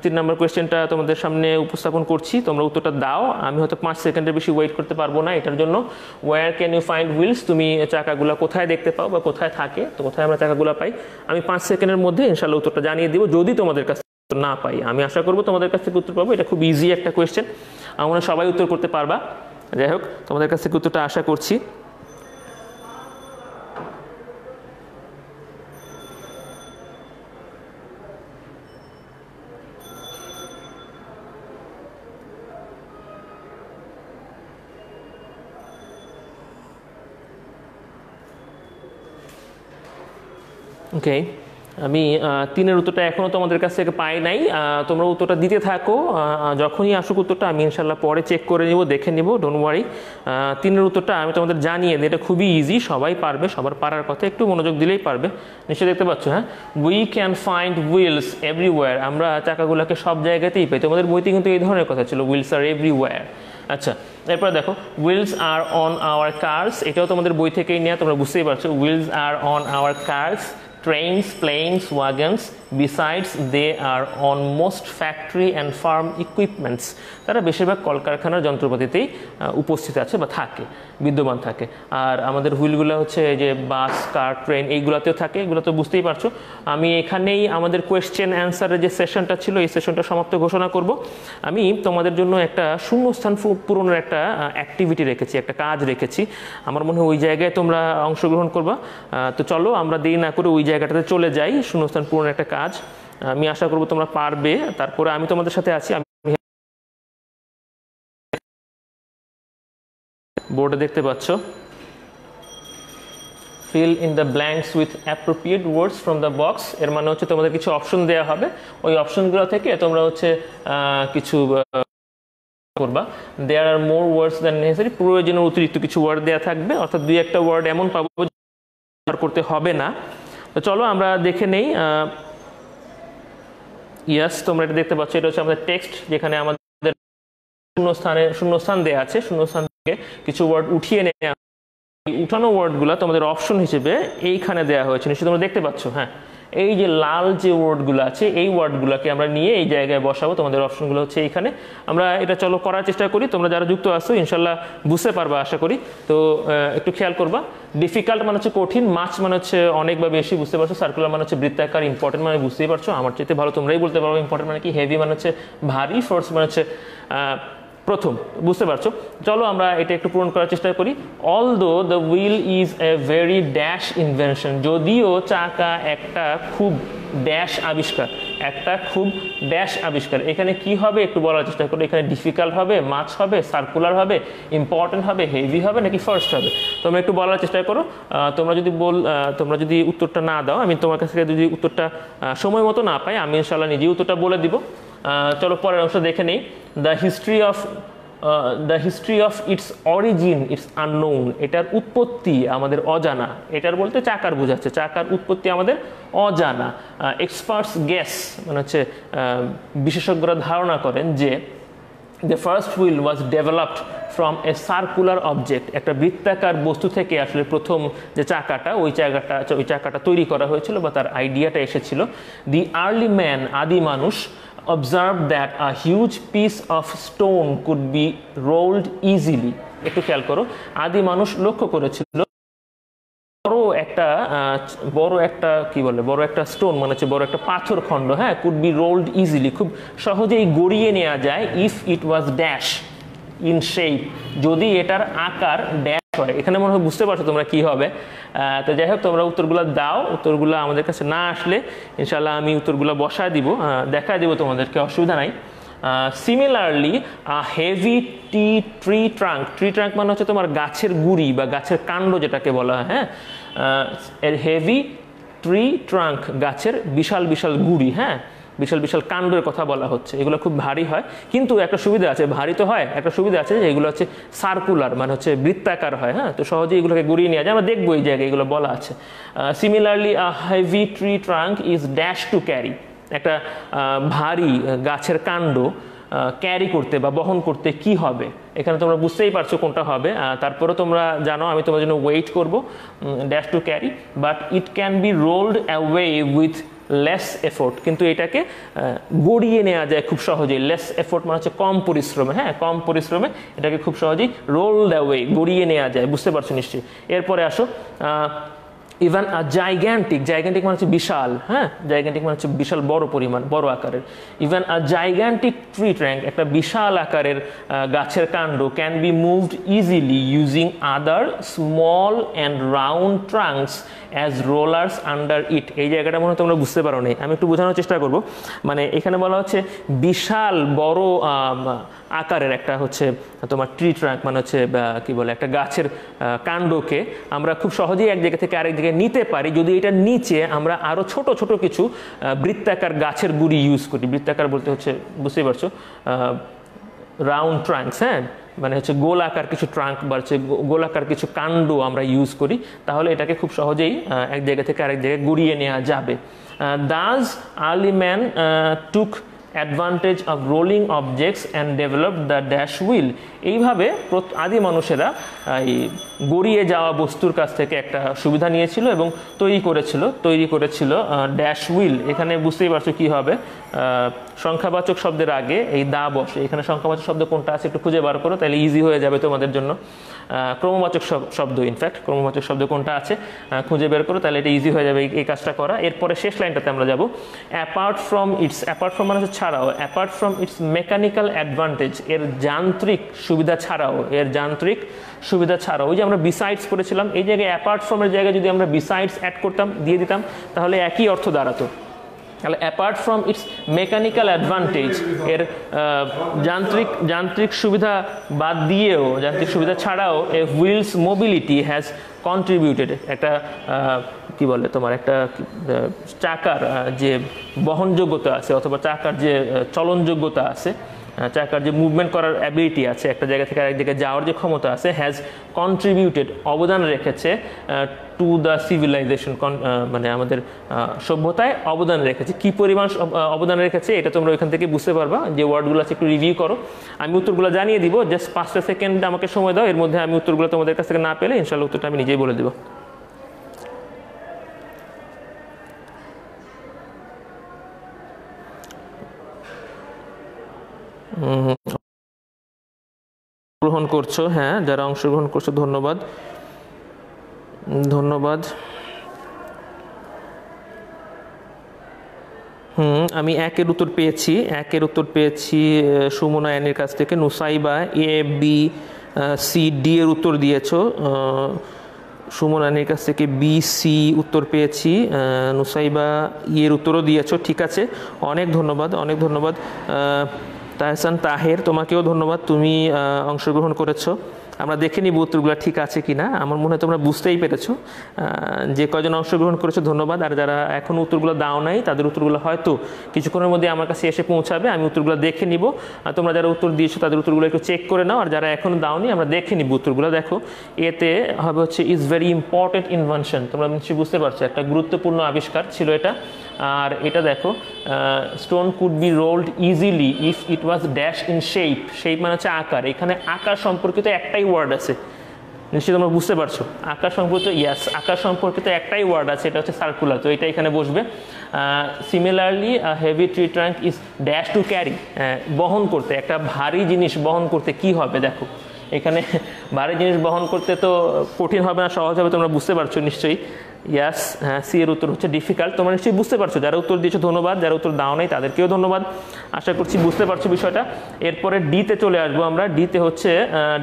3 নাম্বার কোয়েশ্চেনটা তোমাদের সামনে উপস্থাপন করছি, তোমরা উত্তরটা দাও। আমি হয়তো 5 সেকেন্ডের বেশি ওয়েট করতে পারবো না এটার জন্য। Where can you find wheels, তুমি চাকাগুলো কোথায় দেখতে পাও বা কোথায় থাকে, তো কোথায় আমরা চাকাগুলো পাই। আমি 5 সেকেন্ডের মধ্যে ইনশাল্লাহ উত্তরটা জানিয়ে দিব যদি তোমাদের কাছে না পাই। আমি আশা করবো তোমাদের কাছ থেকে উত্তর পাবো, এটা খুব ইজি একটা কোয়েশ্চেন, আমরা সবাই উত্তর করতে পারবা। যাই হোক, তোমাদের কাছ থেকে উত্তরটা আশা করছি। ওকে, আমি তিনের উত্তরটা এখনও তোমাদের কাছ থেকে পাই নাই, তোমরা উত্তরটা দিতে থাকো, যখনই আসুক উত্তরটা আমি ইনশাল্লাহ পরে চেক করে নিব, দেখে নিব, ডোন্ট ওয়ারি। তিনের উত্তরটা আমি তোমাদের জানিয়ে দিই, এটা খুবই ইজি, সবাই পারবে, সবার পারার কথা, একটু মনোযোগ দিলেই পারবে। নিশ্চয়ই দেখতে পাচ্ছ, হ্যাঁ, we can find wheels everywhere, আমরা চাকাগুলোকে সব জায়গাতেই পাই। তোমাদের বইতে কিন্তু এই ধরনের কথা ছিল, হুইলস আর এভরিওয়্যার। আচ্ছা, এরপরে দেখো, wheels are on our cars, এটাও তোমাদের বই থেকেই নেওয়া, তোমরা বুঝতেই পারছো। Wheels are on our cars, trains, planes, wagons. Besides, they are on most factory and farm equipments. তারা বেশিরভাগ কলকারখানার যন্ত্রপাতিতেই উপস্থিত আছে বা থাকে, বিদ্যমান থাকে। আর আমাদের হুইলগুলো হচ্ছে যে বাস, কার, ট্রেন, এইগুলোতেও থাকে, এগুলো তো বুঝতেই পারছো। আমি এখানেই আমাদের কোয়েশ্চেন অ্যান্সারের যে সেশনটা ছিল, এই সেশনটা সমাপ্ত ঘোষণা করব। আমি তোমাদের জন্য একটা শূন্যস্থান পূরণের একটা অ্যাক্টিভিটি রেখেছি, একটা কাজ রেখেছি। আমার মনে হয় ওই জায়গায় তোমরা অংশগ্রহণ করবা। তো চলো আমরা দেরি না করে ওই জায়গাটাতে চলে যাই, শূন্যস্থান পূরণের একটা কাজ। আমি আশা করব তোমরা পারবে। তারপরে আমি তোমাদের সাথে আছি। আমি বোর্ডে দেখতে পাচ্ছ, fill in the blanks with appropriate words from the box, এর মানে হচ্ছে তোমাদের কিছু অপশন দেওয়া হবে, ওই অপশনগুলো থেকে তোমরা হচ্ছে কিছু করবা। there are more words than necessary, প্রয়োজনীয় অতিরিক্ত কিছু ওয়ার্ড দেওয়া থাকবে, অর্থাৎ দুই একটা ওয়ার্ড এমন পাবো করতে হবে না। তো চলো আমরা দেখে নেই। ইয়াস, তোমরা এটা দেখতে পাচ্ছ, এটা হচ্ছে আমাদের টেক্সট, যেখানে আমাদের শূন্যস্থান দেওয়া আছে। শূন্যস্থান থেকে কিছু ওয়ার্ড উঠিয়ে নেওয়া, উঠানো ওয়ার্ডগুলো তোমাদের অপশন হিসেবে এইখানে দেওয়া হয়েছে, নিশ্চয়ই তোমরা দেখতে পাচ্ছ। হ্যাঁ, এই যে লাল যে ওয়ার্ডগুলো আছে, এই ওয়ার্ডগুলোকে আমরা নিয়ে এই জায়গায় বসাবো। তোমাদের অপশনগুলো হচ্ছে এইখানে। আমরা এটা চলো করার চেষ্টা করি। তোমরা যারা যুক্ত আছো ইনশাল্লাহ বুঝতে পারবা আশা করি। তো একটু খেয়াল করবা। ডিফিকাল্ট মানে হচ্ছে কঠিন, মাছ মানে হচ্ছে অনেক বা বেশি, বুঝতে পারছো। সার্কুলার মানে হচ্ছে বৃত্তাকার, ইম্পর্টেন্ট মানে বুঝতেই পারছো, আমার চাইতে ভালো তোমরাই বলতে পারবো ইম্পর্টেন্ট মানে কি। হেভি মানে হচ্ছে ভারী, ফোর্স মানে হচ্ছে প্রথম, বুঝতে পারছো। চলো আমরা এটা একটু পূরণ করার চেষ্টা করি। Although the wheel is a very dash invention, যদিও চাকা একটা খুব ড্যাশ আবিষ্কার, একটা খুব ড্যাশ আবিষ্কার। এখানে কি হবে একটু বলার চেষ্টা করো। এখানে ডিফিকাল্ট হবে, মাছ হবে, সার্কুলার হবে, ইম্পর্টেন্ট হবে, হেভি হবে, নাকি ফার্স্ট হবে? তোমরা একটু বলার চেষ্টা করো। তোমরা যদি উত্তরটা না দাও, আমি তোমার কাছ থেকে যদি উত্তরটা সময় মতো না পাই, আমি ইনশাল্লাহ নিজেই উত্তরটা বলে দিব। চলো পরের অংশ দেখে নেই। The history of its origin it's unknown, এটার উৎপত্তি আমাদের অজানা। এটার বলতে চাকার বোঝাচ্ছে, চাকার উৎপত্তি আমাদের অজানা। এক্সপার্টস গেস মানে হচ্ছে বিশেষজ্ঞরা ধারণা করেন যে the first wheel was developed from a circular object, একটা বৃত্তাকার বস্তু থেকে আসলে প্রথম যে চাকাটা, ওই চাকাটা তৈরি করা হয়েছিল বা তার আইডিয়াটা এসেছিল। the early man, আদি মানুষ, observed that a huge piece of stone could be rolled easily, একটু খেয়াল করো, আদি মানুষ লক্ষ্য করেছিল বড় একটা স্টোন মানে হচ্ছে বড় একটা পাথর খণ্ড, হ্যাঁ, কুড বি রোল্ড ইজিলি, খুব সহজেই গড়িয়ে নেওয়া যায়, if it was dash in shape, যদি এটার আকার ড্যাশ হয়। এখানে মনে হয় বুঝতে পারছো তোমরা কি হবে। তো যাই হোক, তোমরা উত্তরগুলো দাও। উত্তরগুলো আমাদের কাছে না আসলে ইনশাল্লাহ আমি উত্তরগুলো বসায় দিব, দেখায় দিব তোমাদেরকে, অসুবিধা নাই। সিমিলারলি হেভি ট্রি ট্রাঙ্ক মানে হচ্ছে তোমার গাছের গুড়ি বা গাছের কাণ্ড যেটাকে বলা হয়, হ্যাঁ, এর হেভি ট্রি ট্রাঙ্ক, গাছের বিশাল বিশাল গুড়ি, হ্যাঁ, বিশাল বিশাল কাণ্ডের কথা বলা হচ্ছে। এগুলো খুব ভারী হয়, কিন্তু একটা সুবিধা আছে, ভারী তো হয়, একটা সুবিধা আছে যে এগুলো হচ্ছে সার্কুলার মানে হচ্ছে বৃত্তাকার হয়, হ্যাঁ, তো সহজে এগুলোকে গুড়িয়ে নেওয়া যায়। আমরা দেখবো এই জায়গায় এগুলো বলা আছে। Similarly a heavy tree trunk is dash to carry, একটা ভারী গাছের কাণ্ড ক্যারি করতে বা বহন করতে কি হবে, এখানে তোমরা বুঝতেই পারছো কোনটা হবে। তারপরে তোমরা জানো আমি তোমার জন্য ওয়েট করব, dash to carry, but it can be ruled away with less effort, কিন্তু এটাকে গড়িয়ে নেওয়া যায় খুব সহজেই। লেস এফোর্ট মানে হচ্ছে কম পরিশ্রমে, হ্যাঁ, কম পরিশ্রমে এটাকে খুব সহজেই রোল্ড অ্যাওয়ে, গড়িয়ে নেওয়া যায়, বুঝতে পারছো নিশ্চয়ই। এরপরে আসো, ইভেন জাইগ্যান্টিক মানে হচ্ছে বিশাল, হ্যাঁ, জাইগ্যান্টিক মানে হচ্ছে বিশাল বড় পরিমাণ, বড় আকারের। ইভেন আ জাইগ্যান্টিক ট্রি ট্র্যাঙ্ক, একটা বিশাল আকারের গাছের কাণ্ড, can be moved easily using other small and round trunks as rollers under ইট। এই জায়গাটা মনে হয় তোমরা বুঝতে পারো নি, আমি একটু বোঝানোর চেষ্টা করব। মানে এখানে বলা হচ্ছে বিশাল বড় আকারের একটা হচ্ছে তোমার ট্রি ট্রাঙ্ক মানে হচ্ছে কি বলে একটা গাছের কাণ্ডকে আমরা খুব সহজেই এক জায়গা থেকে আরেক দিকে থেকে নিতে পারি যদি এটার নিচে আমরা আরও ছোট ছোট কিছু বৃত্তাকার গাছের গুড়ি ইউজ করি। বৃত্তাকার বলতে হচ্ছে বুঝতেই পারছো রাউন্ড ট্রাঙ্কস, হ্যাঁ, মানে হচ্ছে গোলাকার কিছু ট্রাঙ্ক বা হচ্ছে গোলাকার কিছু কাণ্ড আমরা ইউজ করি, তাহলে এটাকে খুব সহজেই এক জায়গা থেকে আরেক জায়গায় গড়িয়ে নেওয়া যাবে। Das early man took advantage of rolling objects and develop the dash wheel. এইভাবে আদি মানুষেরা এই গড়িয়ে যাওয়া বস্তুর কাছ থেকে একটা সুবিধা নিয়েছিল এবং তৈরি করেছিল ড্যাশ হুইল। এখানে বুঝতেই পারছো কি হবে, সংখ্যাবাচক শব্দের আগে এই দা বসে। এখানে সংখ্যাবাচক শব্দ কোনটা আছে একটু খুঁজে বার করো, তাহলে ইজি হয়ে যাবে তোমাদের জন্য। ক্রমবাচক শব্দ, ইনফ্যাক্ট ক্রমবাচক শব্দ কোনটা আছে খুঁজে বের করো, তাহলে এটা ইজি হয়ে যাবে এই কাজটা করা। এরপরে শেষ লাইনটাতে আমরা যাব, অ্যাপার্ট ফ্রম মানে হচ্ছে ছাড়াও, apart from its mechanical advantage, এর যান্ত্রিক সুবিধা ছাড়াও, ওই যে আমরা বিসাইডস করেছিলাম, এই জায়গায় অ্যাপার্ট ফ্রম এর জায়গায় যদি আমরা বিসাইডস অ্যাড করতাম, দিয়ে দিতাম, তাহলে একই অর্থ দাঁড়াতো। তাহলে apart from its mechanical advantage, এর যান্ত্রিক সুবিধা বাদ দিয়েও, যান্ত্রিক সুবিধা ছাড়াও এ হুইলস মোবিলিটি হ্যাজ কন্ট্রিবিউটেড, একটা কি বলে তোমার একটা চাকার যে বহনযোগ্যতা আছে অথবা চাকার যে চলনযোগ্যতা আছে, চাকার যে মুভমেন্ট করার অ্যাবিলিটি আছে, একটা জায়গা থেকে আরেক জায়গায় যাওয়ার যে ক্ষমতা আছে, হ্যাজ কন্ট্রিবিউটেড, অবদান রেখেছে টু দ্য সিভিলাইজেশন, মানে আমাদের সভ্যতায় অবদান রেখেছে। কি পরিমাণ অবদান রেখেছে এটা তোমরা ওইখান থেকে বুঝতে পারবা। যে ওয়ার্ডগুলো আছে একটু রিভিউ করো, আমি উত্তরগুলো জানিয়ে দিব, জাস্ট 5টা সেকেন্ড আমাকে সময় দাও, এর মধ্যে আমি উত্তরগুলো তোমাদের কাছ থেকে না পেলে ইনশাল্লাহ উত্তরটা আমি নিজেই বলে দেবো। গ্রহণ করছো, হ্যাঁ, যারা অংশগ্রহণ করছো ধন্যবাদ। আমি একের উত্তর পেয়েছি সুমনা এনের কাছ থেকে। Nusaiba A B C D এর উত্তর দিয়েছো, সুমনা এনের কাছ থেকে বি সি উত্তর পেয়েছি। নুসাইবা এর উত্তরও দিয়েছো, ঠিক আছে, অনেক ধন্যবাদ। তাহসান তাহের, তোমাকেও ধন্যবাদ, তুমি অংশগ্রহণ করেছো। আমরা দেখে নিব উত্তরগুলো ঠিক আছে কিনা। আমার মনে হয় তোমরা বুঝতেই পেরেছো। যে কয়জন অংশগ্রহণ করেছো ধন্যবাদ, আর যারা এখন উত্তরগুলো দাও নাই তাদের উত্তরগুলো হয়তো কিছুক্ষণের মধ্যে আমার কাছে এসে পৌঁছাবে, আমি উত্তরগুলো দেখে নিব। তোমরা যারা উত্তর দিয়েছো তাদের উত্তরগুলো একটু চেক করে নাও, আর যারা এখনো দাওনি আমরা দেখে নিব উত্তরগুলো। দেখো এতে হবে হচ্ছে ইজ ভেরি ইম্পর্টেন্ট ইনভেনশন, তোমরা নিশ্চয়ই বুঝতে পারছো একটা গুরুত্বপূর্ণ আবিষ্কার ছিল এটা। আর এটা দেখো, stone could be ruled easily if it was dash in shape মানে হচ্ছে আকার। এখানে আকার সম্পর্কিত একটাই ওয়ার্ড আছে, নিশ্চয়ই তোমরা বুঝতে পারছো। আকার সম্পর্কিত একটাই ওয়ার্ড আছে, এটা হচ্ছে সার্কুলার, তো এটা এখানে বসবে। Similarly heavy tree trunk is dash to carry, বহন করতে, একটা ভারী জিনিস বহন করতে কি হবে, দেখো এখানে ভারী জিনিস বহন করতে তো কঠিন হবে না, সহজ হবে, তোমরা বুঝতে পারছো নিশ্চয়ই। ইয়াস, হ্যাঁ, সি এর উত্তর হচ্ছে ডিফিকাল্ট। তোমরা নিশ্চয়ই বুঝতে পারছো, যারা উত্তর দিয়েছো ধন্যবাদ, যারা উত্তর দাও নাই তাদেরকেও ধন্যবাদ। আশা করছি বুঝতে পারছো বিষয়টা। এরপরে ডিতে চলে আসবো আমরা। ডিতে হচ্ছে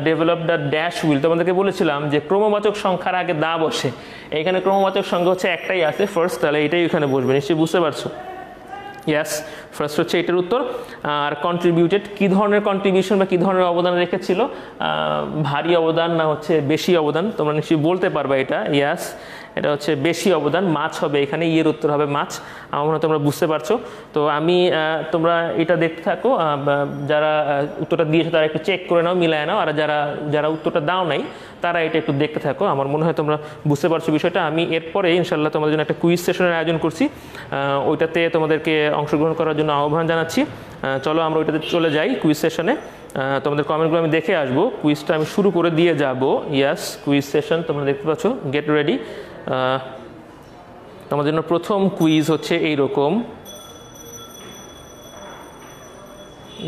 ডেভেলপ দ্য ড্যাশ হুইল। তোমাদেরকে বলেছিলাম যে ক্রমবাচক সংখ্যার আগে দা বসে, এখানে ক্রমবাচক সংখ্যা হচ্ছে একটাই আছে ফার্স্ট, তাহলে এটাই এখানে বসবে, নিশ্চয়ই বুঝতে পারছো। ইয়াস, ফার্স্ট হচ্ছে এটার উত্তর। আর কন্ট্রিবিউটেড, কী ধরনের কন্ট্রিবিউশন বা কী ধরনের অবদান রেখেছিল, ভারী অবদান না হচ্ছে বেশি অবদান, তোমরা নিশ্চয়ই বলতে পারবে এটা। ইয়াস, এটা হচ্ছে বেশি অবদান, মাছ হবে এখানে, ইয়ের উত্তর হবে মাছ। আমার মনে হয় তোমরা বুঝতে পারছো। তো আমি তোমরা এটা দেখতে থাকো, যারা উত্তরটা দিয়েছো তারা একটু চেক করে নাও, মিলায় নাও, আর যারা উত্তরটা দাও নাই তারা এটা একটু দেখতে থাকো। আমার মনে হয় তোমরা বুঝতে পারছো বিষয়টা। আমি এরপরে ইনশাল্লাহ তোমাদের জন্য একটা কুইজ সেশনের আয়োজন করছি, ওইটাতে তোমাদেরকে অংশগ্রহণ করার জন্য আহ্বান জানাচ্ছি। চলো আমরা ওইটাতে চলে যাই, কুইজ সেশনে। তোমাদের কমেন্টগুলো আমি দেখে আসবো, কুইজটা আমি শুরু করে দিয়ে যাব। ইয়াস, কুইজ সেশন তোমরা দেখতে পাচ্ছ, গেট রেডি। তোমাদের জন্য প্রথম কুইজ হচ্ছে এইরকম।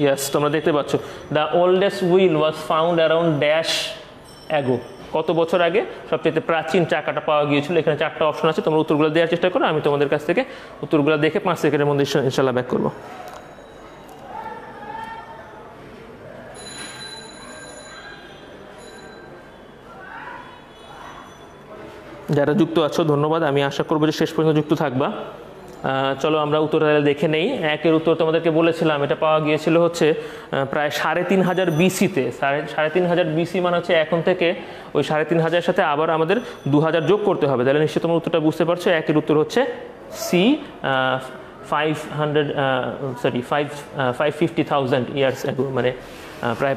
ইয়াস, তোমরা দেখতে পাচ্ছ, the oldest wheel was found around dash ago, কত বছর আগে সবচেয়ে প্রাচীন চাকাটা পাওয়া গিয়েছিল। এখানে 4টা অপশন আছে, তোমরা উত্তরগুলো দেওয়ার চেষ্টা করো, আমি তোমাদের কাছ থেকে উত্তরগুলো দেখে 5 সেকেন্ডের মধ্যে ইনশাল্লাহ ব্যাক করবো। যারা যুক্ত আছো ধন্যবাদ, আমি আশা করবো যে শেষ পর্যন্ত যুক্ত থাকবা। চলো আমরা উত্তরটা দেখে নেই। একের উত্তর তোমাদেরকে বলেছিলাম, এটা পাওয়া গিয়েছিল হচ্ছে প্রায় 3500 বিসিতে। 3500 বিসি মানে হচ্ছে এখন থেকে ওই 3500 সাথে আবার আমাদের 2000 যোগ করতে হবে, তাহলে নিশ্চয়ই তোমার উত্তরটা বুঝতে পারছো। একের উত্তর হচ্ছে সি, 550,000 ইয়ার্স অ্যাগো, মানে প্রায়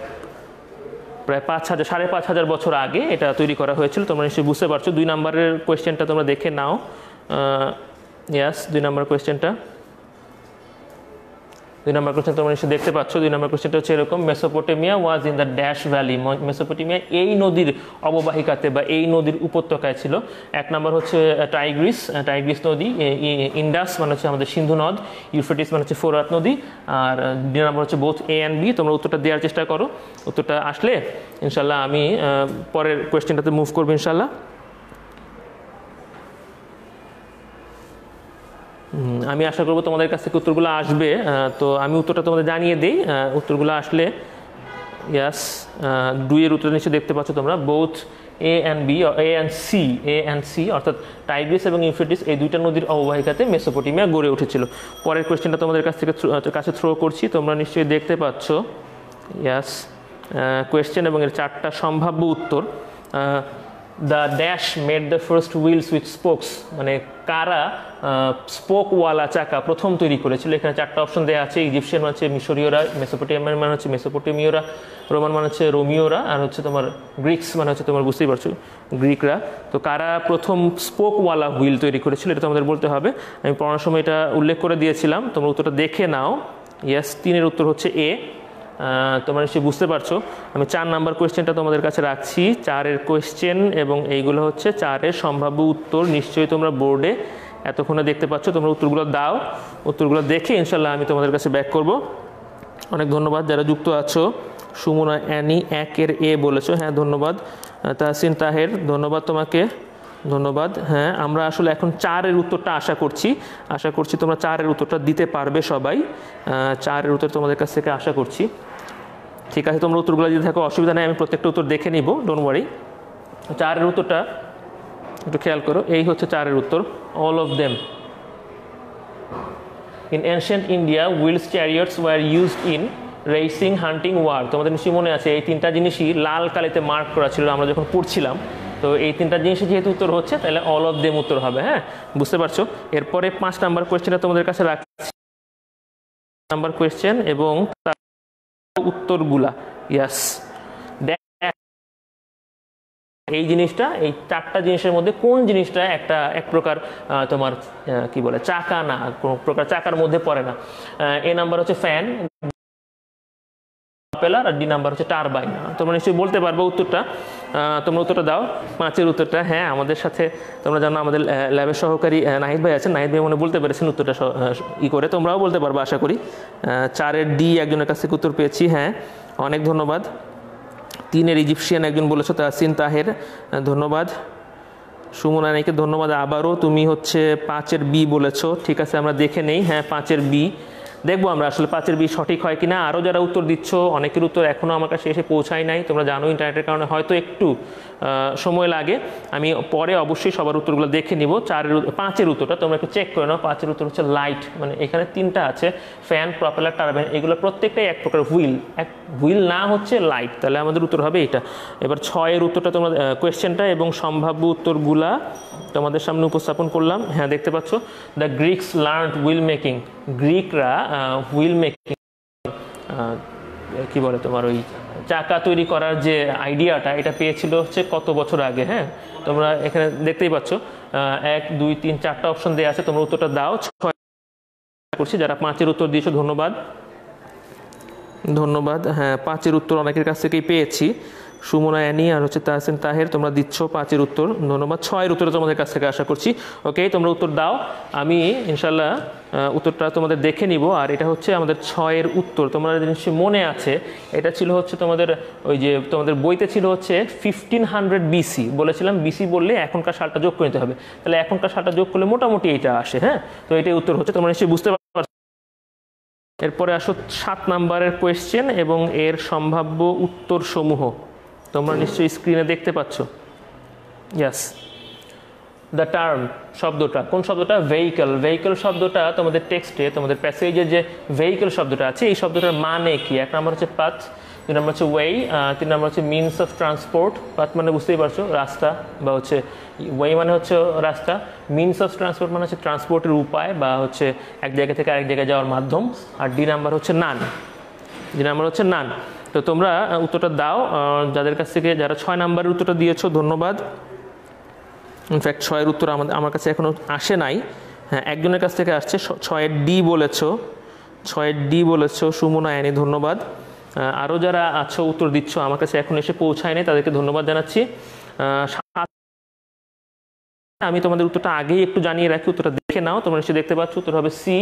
5,000 বছর আগে এটা তৈরি করা হয়েছিল। তোমরা নিশ্চয়ই বুঝতে পারছো। 2 নম্বরের কোয়েশ্চেনটা তোমরা দেখে নাও। ইয়াস, 2 নম্বর কোয়েশ্চেনটা, 2 নম্বর কোয়েশ্চেন তোমরা নিশ্চয়ই দেখতে পাচ্ছ। 2 নম্বর কোয়েশ্চেনটা হচ্ছে এরকম, Mesopotamia was in the dash valley. Mesopotamia এই নদীর অববাহিকাতে বা এই নদীর উপত্যকায় ছিল। 1 নম্বর হচ্ছে টাইগ্রিস নদী, ইন্ডাস মানে হচ্ছে আমাদের সিন্ধু নদ, ইউফ্রেটিস মানে হচ্ছে ফোরাত নদী, আর 2 নম্বর হচ্ছে বোথ এ অ্যান্ড বি। তোমরা উত্তরটা দেওয়ার চেষ্টা করো। উত্তরটা আসলে ইনশাল্লাহ আমি পরের কোয়েশ্চেনটাতে মুভ করবো ইনশাল্লাহ। আমি আশা করবো তোমাদের কাছ থেকে উত্তরগুলো আসবে। তো আমি উত্তরটা তোমাদের জানিয়ে দিই, উত্তরগুলো আসলে ইয়াস 2 এর উত্তর নিশ্চয়ই দেখতে পাচ্ছ তোমরা, both A and B, A and C, অর্থাৎ টাইগ্রিস এবং ইউফ্রেটিস এই 2টা নদীর অববাহিকাতে মেসোপটেমিয়া গড়ে উঠেছিল। পরের কোয়েশ্চেনটা তোমাদের কাছে থ্রো করছি, তোমরা নিশ্চয়ই দেখতে পাচ্ছ। ইয়াস, কোয়েশ্চেন এবং এর 4টা সম্ভাব্য উত্তর। The dash made the first wheels with spokes, মানে কারা স্পোকওয়ালা চাকা প্রথম তৈরি করেছিল। এখানে 4টা অপশন দেওয়া আছে। ইজিপশিয়ান মানে হচ্ছে মিশরীয়রা, মেসোপটেমিয়ান মানে হচ্ছে মেসোপটেমীয়রা, রোমান মানে হচ্ছে রোমীয়রা, আর হচ্ছে তোমার গ্রিক্স মানে হচ্ছে তোমার বুঝতেই পারছো গ্রিকরা। তো কারা প্রথম স্পোকওয়ালা হুইল তৈরি করেছিল এটা তোমাদের বলতে হবে। আমি পড়ানোর সময় এটা উল্লেখ করে দিয়েছিলাম, তোমরা উত্তরটা দেখে নাও। ইয়াস, 3 এর উত্তর হচ্ছে এ। তোমরা নিশ্চয়ই বুঝতে পারছো। আমি 4 নম্বর কোয়েশ্চেনটা তোমাদের কাছে রাখছি। 4 এর কোয়েশ্চেন এবং এইগুলো হচ্ছে 4 এর সম্ভাব্য উত্তর। নিশ্চয়ই তোমরা বোর্ডে এতক্ষণে দেখতে পাচ্ছ। তোমরা উত্তরগুলো দাও, উত্তরগুলো দেখে ইনশাল্লাহ আমি তোমাদের কাছে ব্যাক করব। অনেক ধন্যবাদ যারা যুক্ত আছো। সুমনা অ্যানি 1 এর এ বলেছো, হ্যাঁ ধন্যবাদ। তাহসিন তাহের ধন্যবাদ তোমাকে, ধন্যবাদ। হ্যাঁ, আমরা আসলে এখন 4 এর উত্তরটা আশা করছি তোমরা 4 এর উত্তরটা দিতে পারবে সবাই। 4 এর উত্তর তোমাদের কাছ থেকে আশা করছি। ঠিক আছে, তোমরা উত্তরগুলো যদি থাকো অসুবিধা নেই, আমি প্রত্যেকটা উত্তর দেখে নিব, ডোন্ট ওয়ারি। 4 এর উত্তরটা একটু খেয়াল করো, এই হচ্ছে 4 এর উত্তর, all of them. In ancient India wheels chariots were used in racing, hunting, war. তোমাদের নিশ্চয়ই মনে আছে এই 3টা জিনিসই লাল কালিতে মার্ক করা ছিল আমরা যখন পড়ছিলাম। তো এই 3টা জিনিসই যেহেতু উত্তর হচ্ছে, তাহলে অল অফ দেম উত্তর হবে। হ্যাঁ, বুঝতে পারছো। এরপরে 5 নাম্বার কোয়েশ্চেনটা তোমাদের কাছে রাখছি, নাম্বার কোয়েশ্চেন এবং তার উত্তরগুলা। ইয়াস, এই জিনিসটা, এই 4টা জিনিসের মধ্যে কোন জিনিসটা এক প্রকার তোমার কি বলে চাকা না, কোন প্রকার চাকার মধ্যে পড়ে না। এ নাম্বার হচ্ছে ফ্যান, প্রপেলার, আর ডি নাম্বার হচ্ছে টারবাইন। তোমরা নিশ্চয়ই বলতে পারবে উত্তরটা। তোমরা উত্তরটা দাও, 5 এর উত্তরটা। হ্যাঁ, আমাদের সাথে তোমরা জানো আমাদের ল্যাবের সহকারী নাহিদ ভাই আছেন, নাহিদ ভাই মনে বলতে পেরেছেন উত্তরটা করে, তোমরাও বলতে পারবে আশা করি। 4 এর ডি একজনের কাছ থেকে উত্তর পেয়েছি, হ্যাঁ অনেক ধন্যবাদ। 3 এর ইজিপশিয়ান একজন বলেছো, তাহসিন তাহের ধন্যবাদ। সুমনা নাইকে ধন্যবাদ আবারও। তুমি হচ্ছে 5 এর বি বলেছো, ঠিক আছে আমরা দেখে নেই। হ্যাঁ, 5 এর বি দেখবো আমরা আসলে 5 এর বি সঠিক হয় কিনা। আরও যারা উত্তর দিচ্ছ, অনেকের উত্তর এখনও আমার কাছে এসে পৌঁছায় নাই। তোমরা জানো ইন্টারনেটের কারণে হয়তো একটু সময় লাগে। আমি পরে অবশ্যই সবার উত্তরগুলো দেখে নিব। 5 এর উত্তরটা তোমরা একটু চেক করে নাও। 5 এর উত্তর হচ্ছে লাইট, মানে এখানে 3টা আছে, ফ্যান, প্রপেলার, টারবাইন, এগুলো প্রত্যেকটাই এক প্রকার হুইল না হচ্ছে লাইট, তাহলে আমাদের উত্তর হবে এটা। এবার 6 এর উত্তরটা তোমরা কোয়েশ্চেনটা এবং সম্ভাব্য উত্তরগুলা তোমাদের সামনে উপস্থাপন করলাম। হ্যাঁ, দেখতে পাচ্ছ, the Greeks learned wheel making. গ্রিকরা হুইল মেকিং কি বলে তোমার ওই চাকা তৈরি করার যে আইডিয়াটা, এটা পেয়েছিল হচ্ছে কত বছর আগে। হ্যাঁ, তোমরা এখানে দেখতেই পাচ্ছ 1, 2, 3, 4টা অপশন দেওয়া আছে। তোমরা উত্তরটা দাও। 6 করছি, যারা 5 এর উত্তর দিয়েছো ধন্যবাদ। হ্যাঁ, 5 এর উত্তর অনেকের কাছ থেকেই পেয়েছি। সুমনা অ্যানি আর হচ্ছে তাহসিন তাহের, তোমরা দিচ্ছ 5 এর উত্তর, ধন্যবাদ। 6 এর উত্তর তোমাদের কাছ থেকে আশা করছি। ওকে, তোমরা উত্তর দাও, আমি ইনশাল্লাহ উত্তরটা তোমাদের দেখে নিব। আর এটা হচ্ছে আমাদের 6 এর উত্তর। তোমাদের নিশ্চয়ই মনে আছে, এটা ছিল হচ্ছে তোমাদের ওই যে তোমাদের বইতে ছিল হচ্ছে 1500 বিসি বলেছিলাম। বিসি বললে এখনকার সালটা যোগ করে নিতে হবে, তাহলে এখনকার সালটা যোগ করলে মোটামুটি এটা আসে। হ্যাঁ, তো এটাই উত্তর হচ্ছে, তোমরা নিশ্চয়ই বুঝতে পারছো। এরপরে আসো 7 নাম্বারের কোয়েশ্চেন এবং এর সম্ভাব্য উত্তর সমূহ। তোমরা নিশ্চয়ই স্ক্রিনে দেখতে পাচ্ছ। ইয়াস, দ্য টার্ম শব্দটা, কোন শব্দটা? ভেহিকল। ভেহিকল শব্দটা তোমাদের টেক্সটে, তোমাদের প্যাসেজে যে ভেহিকল শব্দটা আছে এই শব্দটার মানে কি? এক নম্বর হচ্ছে পাথ, দুই নম্বর হচ্ছে ওয়ে, তিন নম্বর হচ্ছে মিনস অফ ট্রান্সপোর্ট। পাথ মানে বুঝতেই পারছো রাস্তা, বা হচ্ছে ওয়ে মানে হচ্ছে রাস্তা, মিনস অফ ট্রান্সপোর্ট মানে হচ্ছে ট্রান্সপোর্টের উপায় বা হচ্ছে এক জায়গা থেকে আরেক জায়গায় যাওয়ার মাধ্যম, আর ডি নাম্বার হচ্ছে নান। ডি নাম্বার হচ্ছে নান। তো তোমরা উত্তরটা দাও যাদের কাছ থেকে, যারা 6 নাম্বারের উত্তরটা দিয়েছো ধন্যবাদ। ইনফ্যাক্ট 6-এর উত্তর আমার কাছে এখনও আসে নাই। হ্যাঁ, একজনের কাছ থেকে আসছে, 6-এর ডি বলেছো, 6-এর ডি বলেছো সুমনা অ্যানি, ধন্যবাদ। আরও যারা আছো উত্তর দিচ্ছ আমার কাছে এখন এসে পৌঁছায়নি, তাদেরকে ধন্যবাদ জানাচ্ছি। আমি তোমাদের উত্তরটা আগেই একটু জানিয়ে রাখি, উত্তরটা দেখে নাও। তোমরা নিশ্চয়ই দেখতে পাচ্ছ উত্তর হবে সি,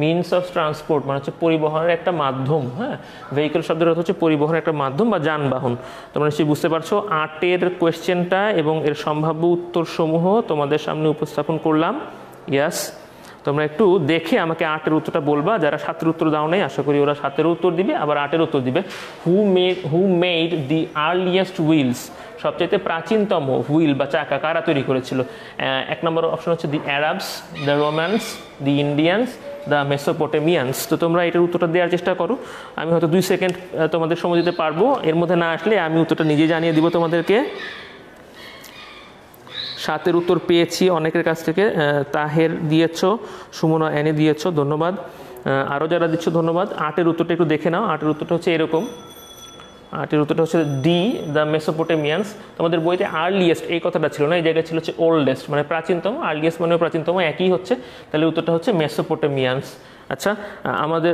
মিনস অফ ট্রান্সপোর্ট মানে হচ্ছে পরিবহনের একটা মাধ্যম। হ্যাঁ, ভেহিকল শব্দের অর্থ হচ্ছে পরিবহনের একটা মাধ্যম বা যানবাহন। তোমরা নিশ্চয়ই বুঝতে পারছো। 8-এর কোয়েশ্চেনটা এবং এর সম্ভাব্য উত্তরসমূহ তোমাদের সামনে উপস্থাপন করলাম। ইয়াস, তোমরা একটু দেখে আমাকে 8-এর উত্তরটা বলবা। যারা 7-এর উত্তর দাও নাই আশা করি ওরা 7-এর উত্তর দিবে, আবার 8-এর উত্তর দিবে। Who made the earliest wheels, সবচাইতে প্রাচীনতম হুইল বা চাকা কারা তৈরি করেছিল? 1 নম্বর অপশন হচ্ছে the Arabs, the Romans, the Indians, the Mesopotamians. তো তোমরা এটার উত্তরটা দেওয়ার চেষ্টা করো। আমি হয়তো 2 সেকেন্ড তোমাদের সময় দিতে পারবো, এর মধ্যে না আসলে আমি উত্তরটা নিজে জানিয়ে দিব তোমাদেরকে। 7-এর উত্তর পেয়েছি অনেকের কাছ থেকে। তাহের দিয়েছ, সুমনা অ্যানি দিয়েছ, ধন্যবাদ। আরও যারা দিচ্ছ ধন্যবাদ। 8-এর উত্তরটা একটু দেখে নাও। 8-এর উত্তরটা হচ্ছে এরকম, 8-এর উত্তরটা হচ্ছে ডি, দ্য মেসোপটেমিয়ানস। তোমাদের বইতে আর্লিয়েস্ট এই কথাটা ছিল না, এই জায়গায় ছিল হচ্ছে ওল্ডেস্ট, মানে প্রাচীনতম। আর্লিয়েস্ট মানে প্রাচীনতম, একই হচ্ছে। তাহলে উত্তরটা হচ্ছে মেসোপটেমিয়ানস। আচ্ছা,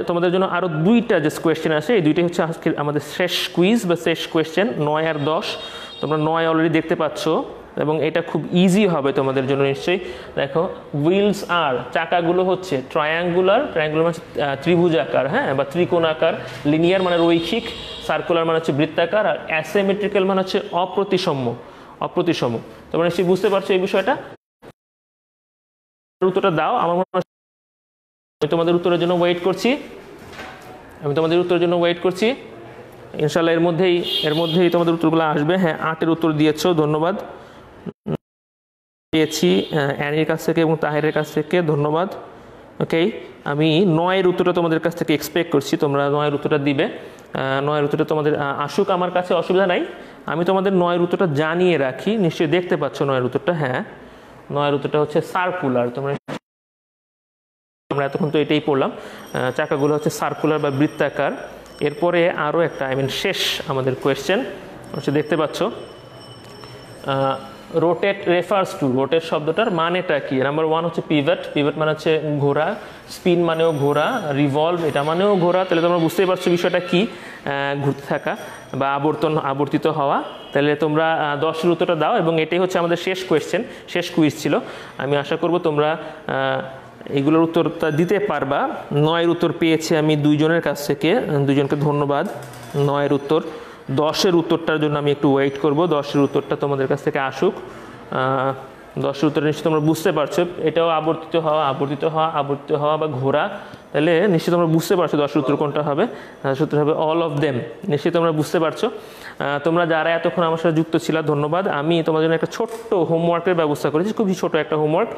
তোমাদের জন্য আরও 2টা যে কোয়েশ্চেন আছে, এই 2টাই হচ্ছে আজকে আমাদের শেষ কুইজ বা শেষ কোয়েশ্চেন, 9 আর 10। তোমরা 9 অলরেডি দেখতে পাচ্ছ এবং এটা খুব ইজি হবে তোমাদের জন্য নিশ্চয়ই। দেখো, হুইলস আর চাকাগুলো হচ্ছে ট্রায়াঙ্গুলার, ট্রায়াঙ্গুলার মানে ত্রিভুজাকার, হ্যাঁ, বা ত্রিকোণাকার। লিনিয়ার মানে রৈখিক, সার্কুলার মানে হচ্ছে বৃত্তাকার, আর অ্যাসিমেট্রিক্যাল মানে হচ্ছে অপ্রতিসম। অপ্রতিসম। তোমরা নিশ্চয়ই বুঝতে পারছো এই বিষয়টা। উত্তরটা দাও। আমার মনে হয় আমি তোমাদের উত্তরের জন্য ওয়েট করছি, ইনশাল্লাহ এর মধ্যেই তোমাদের উত্তরগুলো আসবে। হ্যাঁ, 8-এর উত্তর দিয়েছো, ধন্যবাদ। পেয়েছি অ্যানির কাছ থেকে এবং তাহেরের কাছ থেকে, ধন্যবাদ। ওকে, আমি 9-এর উত্তরটা তোমাদের কাছ থেকে এক্সপেক্ট করছি, তোমরা 9-এর উত্তরটা দিবে। 9-এর উত্তরটা তোমাদের আসুক, আমার কাছে অসুবিধা নাই। আমি তোমাদের 9-এর উত্তরটা জানিয়ে রাখি, নিশ্চয়ই দেখতে পাচ্ছ 9-এর উত্তরটা। হ্যাঁ, 9-এর উত্তরটা হচ্ছে সার্কুলার। আমরা এতক্ষণ তো এটাই পড়লাম, চাকাগুলো হচ্ছে সার্কুলার বা বৃত্তাকার। এরপরে আরও একটা, শেষ আমাদের কোয়েশ্চেন হচ্ছে, দেখতে পাচ্ছ রোটেট রেফার্স টু, রোটেট শব্দটার মানেটা কি? নাম্বার 1 হচ্ছে পিভট, পিভট মানে হচ্ছে ঘোরা। স্পিন মানেও ঘোরা, রিভলভ এটা মানেও ঘোরা। তাহলে তোমরা বুঝতেই পারছো বিষয়টা কি, ঘুরতে থাকা বা আবর্তিত হওয়া। তাহলে তোমরা 10-এর উত্তরটা দাও এবং এটাই হচ্ছে আমাদের শেষ কোয়েশ্চেন, শেষ কুইজ ছিল। আমি আশা করব তোমরা এগুলোর উত্তরটা দিতে পারবা। 9-এর উত্তর পেয়েছি আমি 2 জনের কাছ থেকে, 2 জনকে ধন্যবাদ। 9-এর উত্তর। 10-এর উত্তরটার জন্য আমি একটু ওয়েট করব, 10-এর উত্তরটা তোমাদের কাছ থেকে আসুক। 10-এর উত্তর নিশ্চয়ই তোমরা বুঝতে পারছো, এটাও আবর্তিত হওয়া বা ঘোরা। তাহলে নিশ্চয়ই তোমরা বুঝতে পারছো 10-এর উত্তর কোনটা হবে। 10-এর উত্তর হবে অল অফ দেম। নিশ্চয়ই তোমরা বুঝতে পারছো। তোমরা যারা এতক্ষণ আমার সাথে যুক্ত ছিল ধন্যবাদ। আমি তোমাদের জন্য একটা ছোট্ট হোমওয়ার্কের ব্যবস্থা করেছি, খুবই ছোট একটা হোমওয়ার্ক।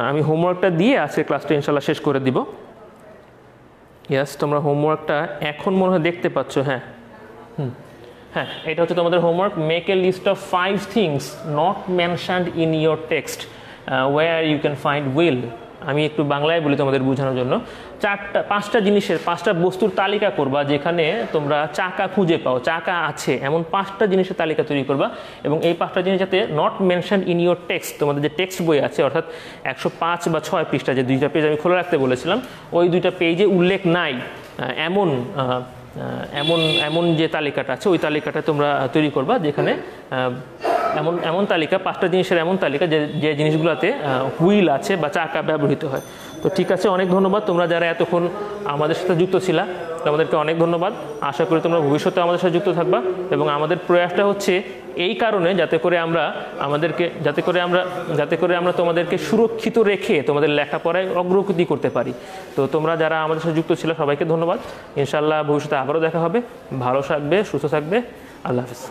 আমি হোমওয়ার্কটা দিয়ে আজকে ক্লাসটা ইনশাল্লাহ শেষ করে দিব। ইয়াস, তোমরা হোমওয়ার্কটা এখন মনে হয় দেখতে পাচ্ছ। হ্যাঁ, এটা হচ্ছে তোমাদের homework. Make a list of 5 things not mentioned in your text where you can find wheel. আমি একটু বাংলায় বলি তোমাদের বোঝানোর জন্য। 5টা জিনিসের, 5টা বস্তুর তালিকা করবা যেখানে তোমরা চাকা খুঁজে পাও, চাকা আছে এমন 5টা জিনিসের তালিকা তৈরি করবা। এবং এই 5টা জিনিস যাতে not mentioned in your text, তোমাদের যে টেক্সট বই আছে অর্থাৎ 105 বা 6 পৃষ্ঠা, যে 2টা পেজ আমি খোলা রাখতে বলেছিলাম, ওই 2টা পেজে উল্লেখ নাই এমন যে তালিকাটা আছে, ওই তালিকাটা তোমরা তৈরি করবা যেখানে এমন তালিকা, 5টা জিনিসের এমন তালিকা যে জিনিসগুলোতে হুইল আছে বা চাকা ব্যবহৃত হয়। তো ঠিক আছে, অনেক ধন্যবাদ তোমরা যারা এতক্ষণ আমাদের সাথে যুক্ত ছিলা, তোমাদেরকে অনেক ধন্যবাদ। আশা করি তোমরা ভবিষ্যতে আমাদের সাথে যুক্ত থাকবা। এবং আমাদের প্রয়াসটা হচ্ছে এই কারণে যাতে করে আমরা তোমাদেরকে সুরক্ষিত রেখে তোমাদের লেখাপড়ায় অগ্রগতি করতে পারি। তো তোমরা যারা আমাদের সাথে যুক্ত ছিল সবাইকে ধন্যবাদ। ইনশাআল্লাহ ভবিষ্যতে আবারও দেখা হবে। ভালো থাকবে, সুস্থ থাকবে। আল্লাহ হাফেজ।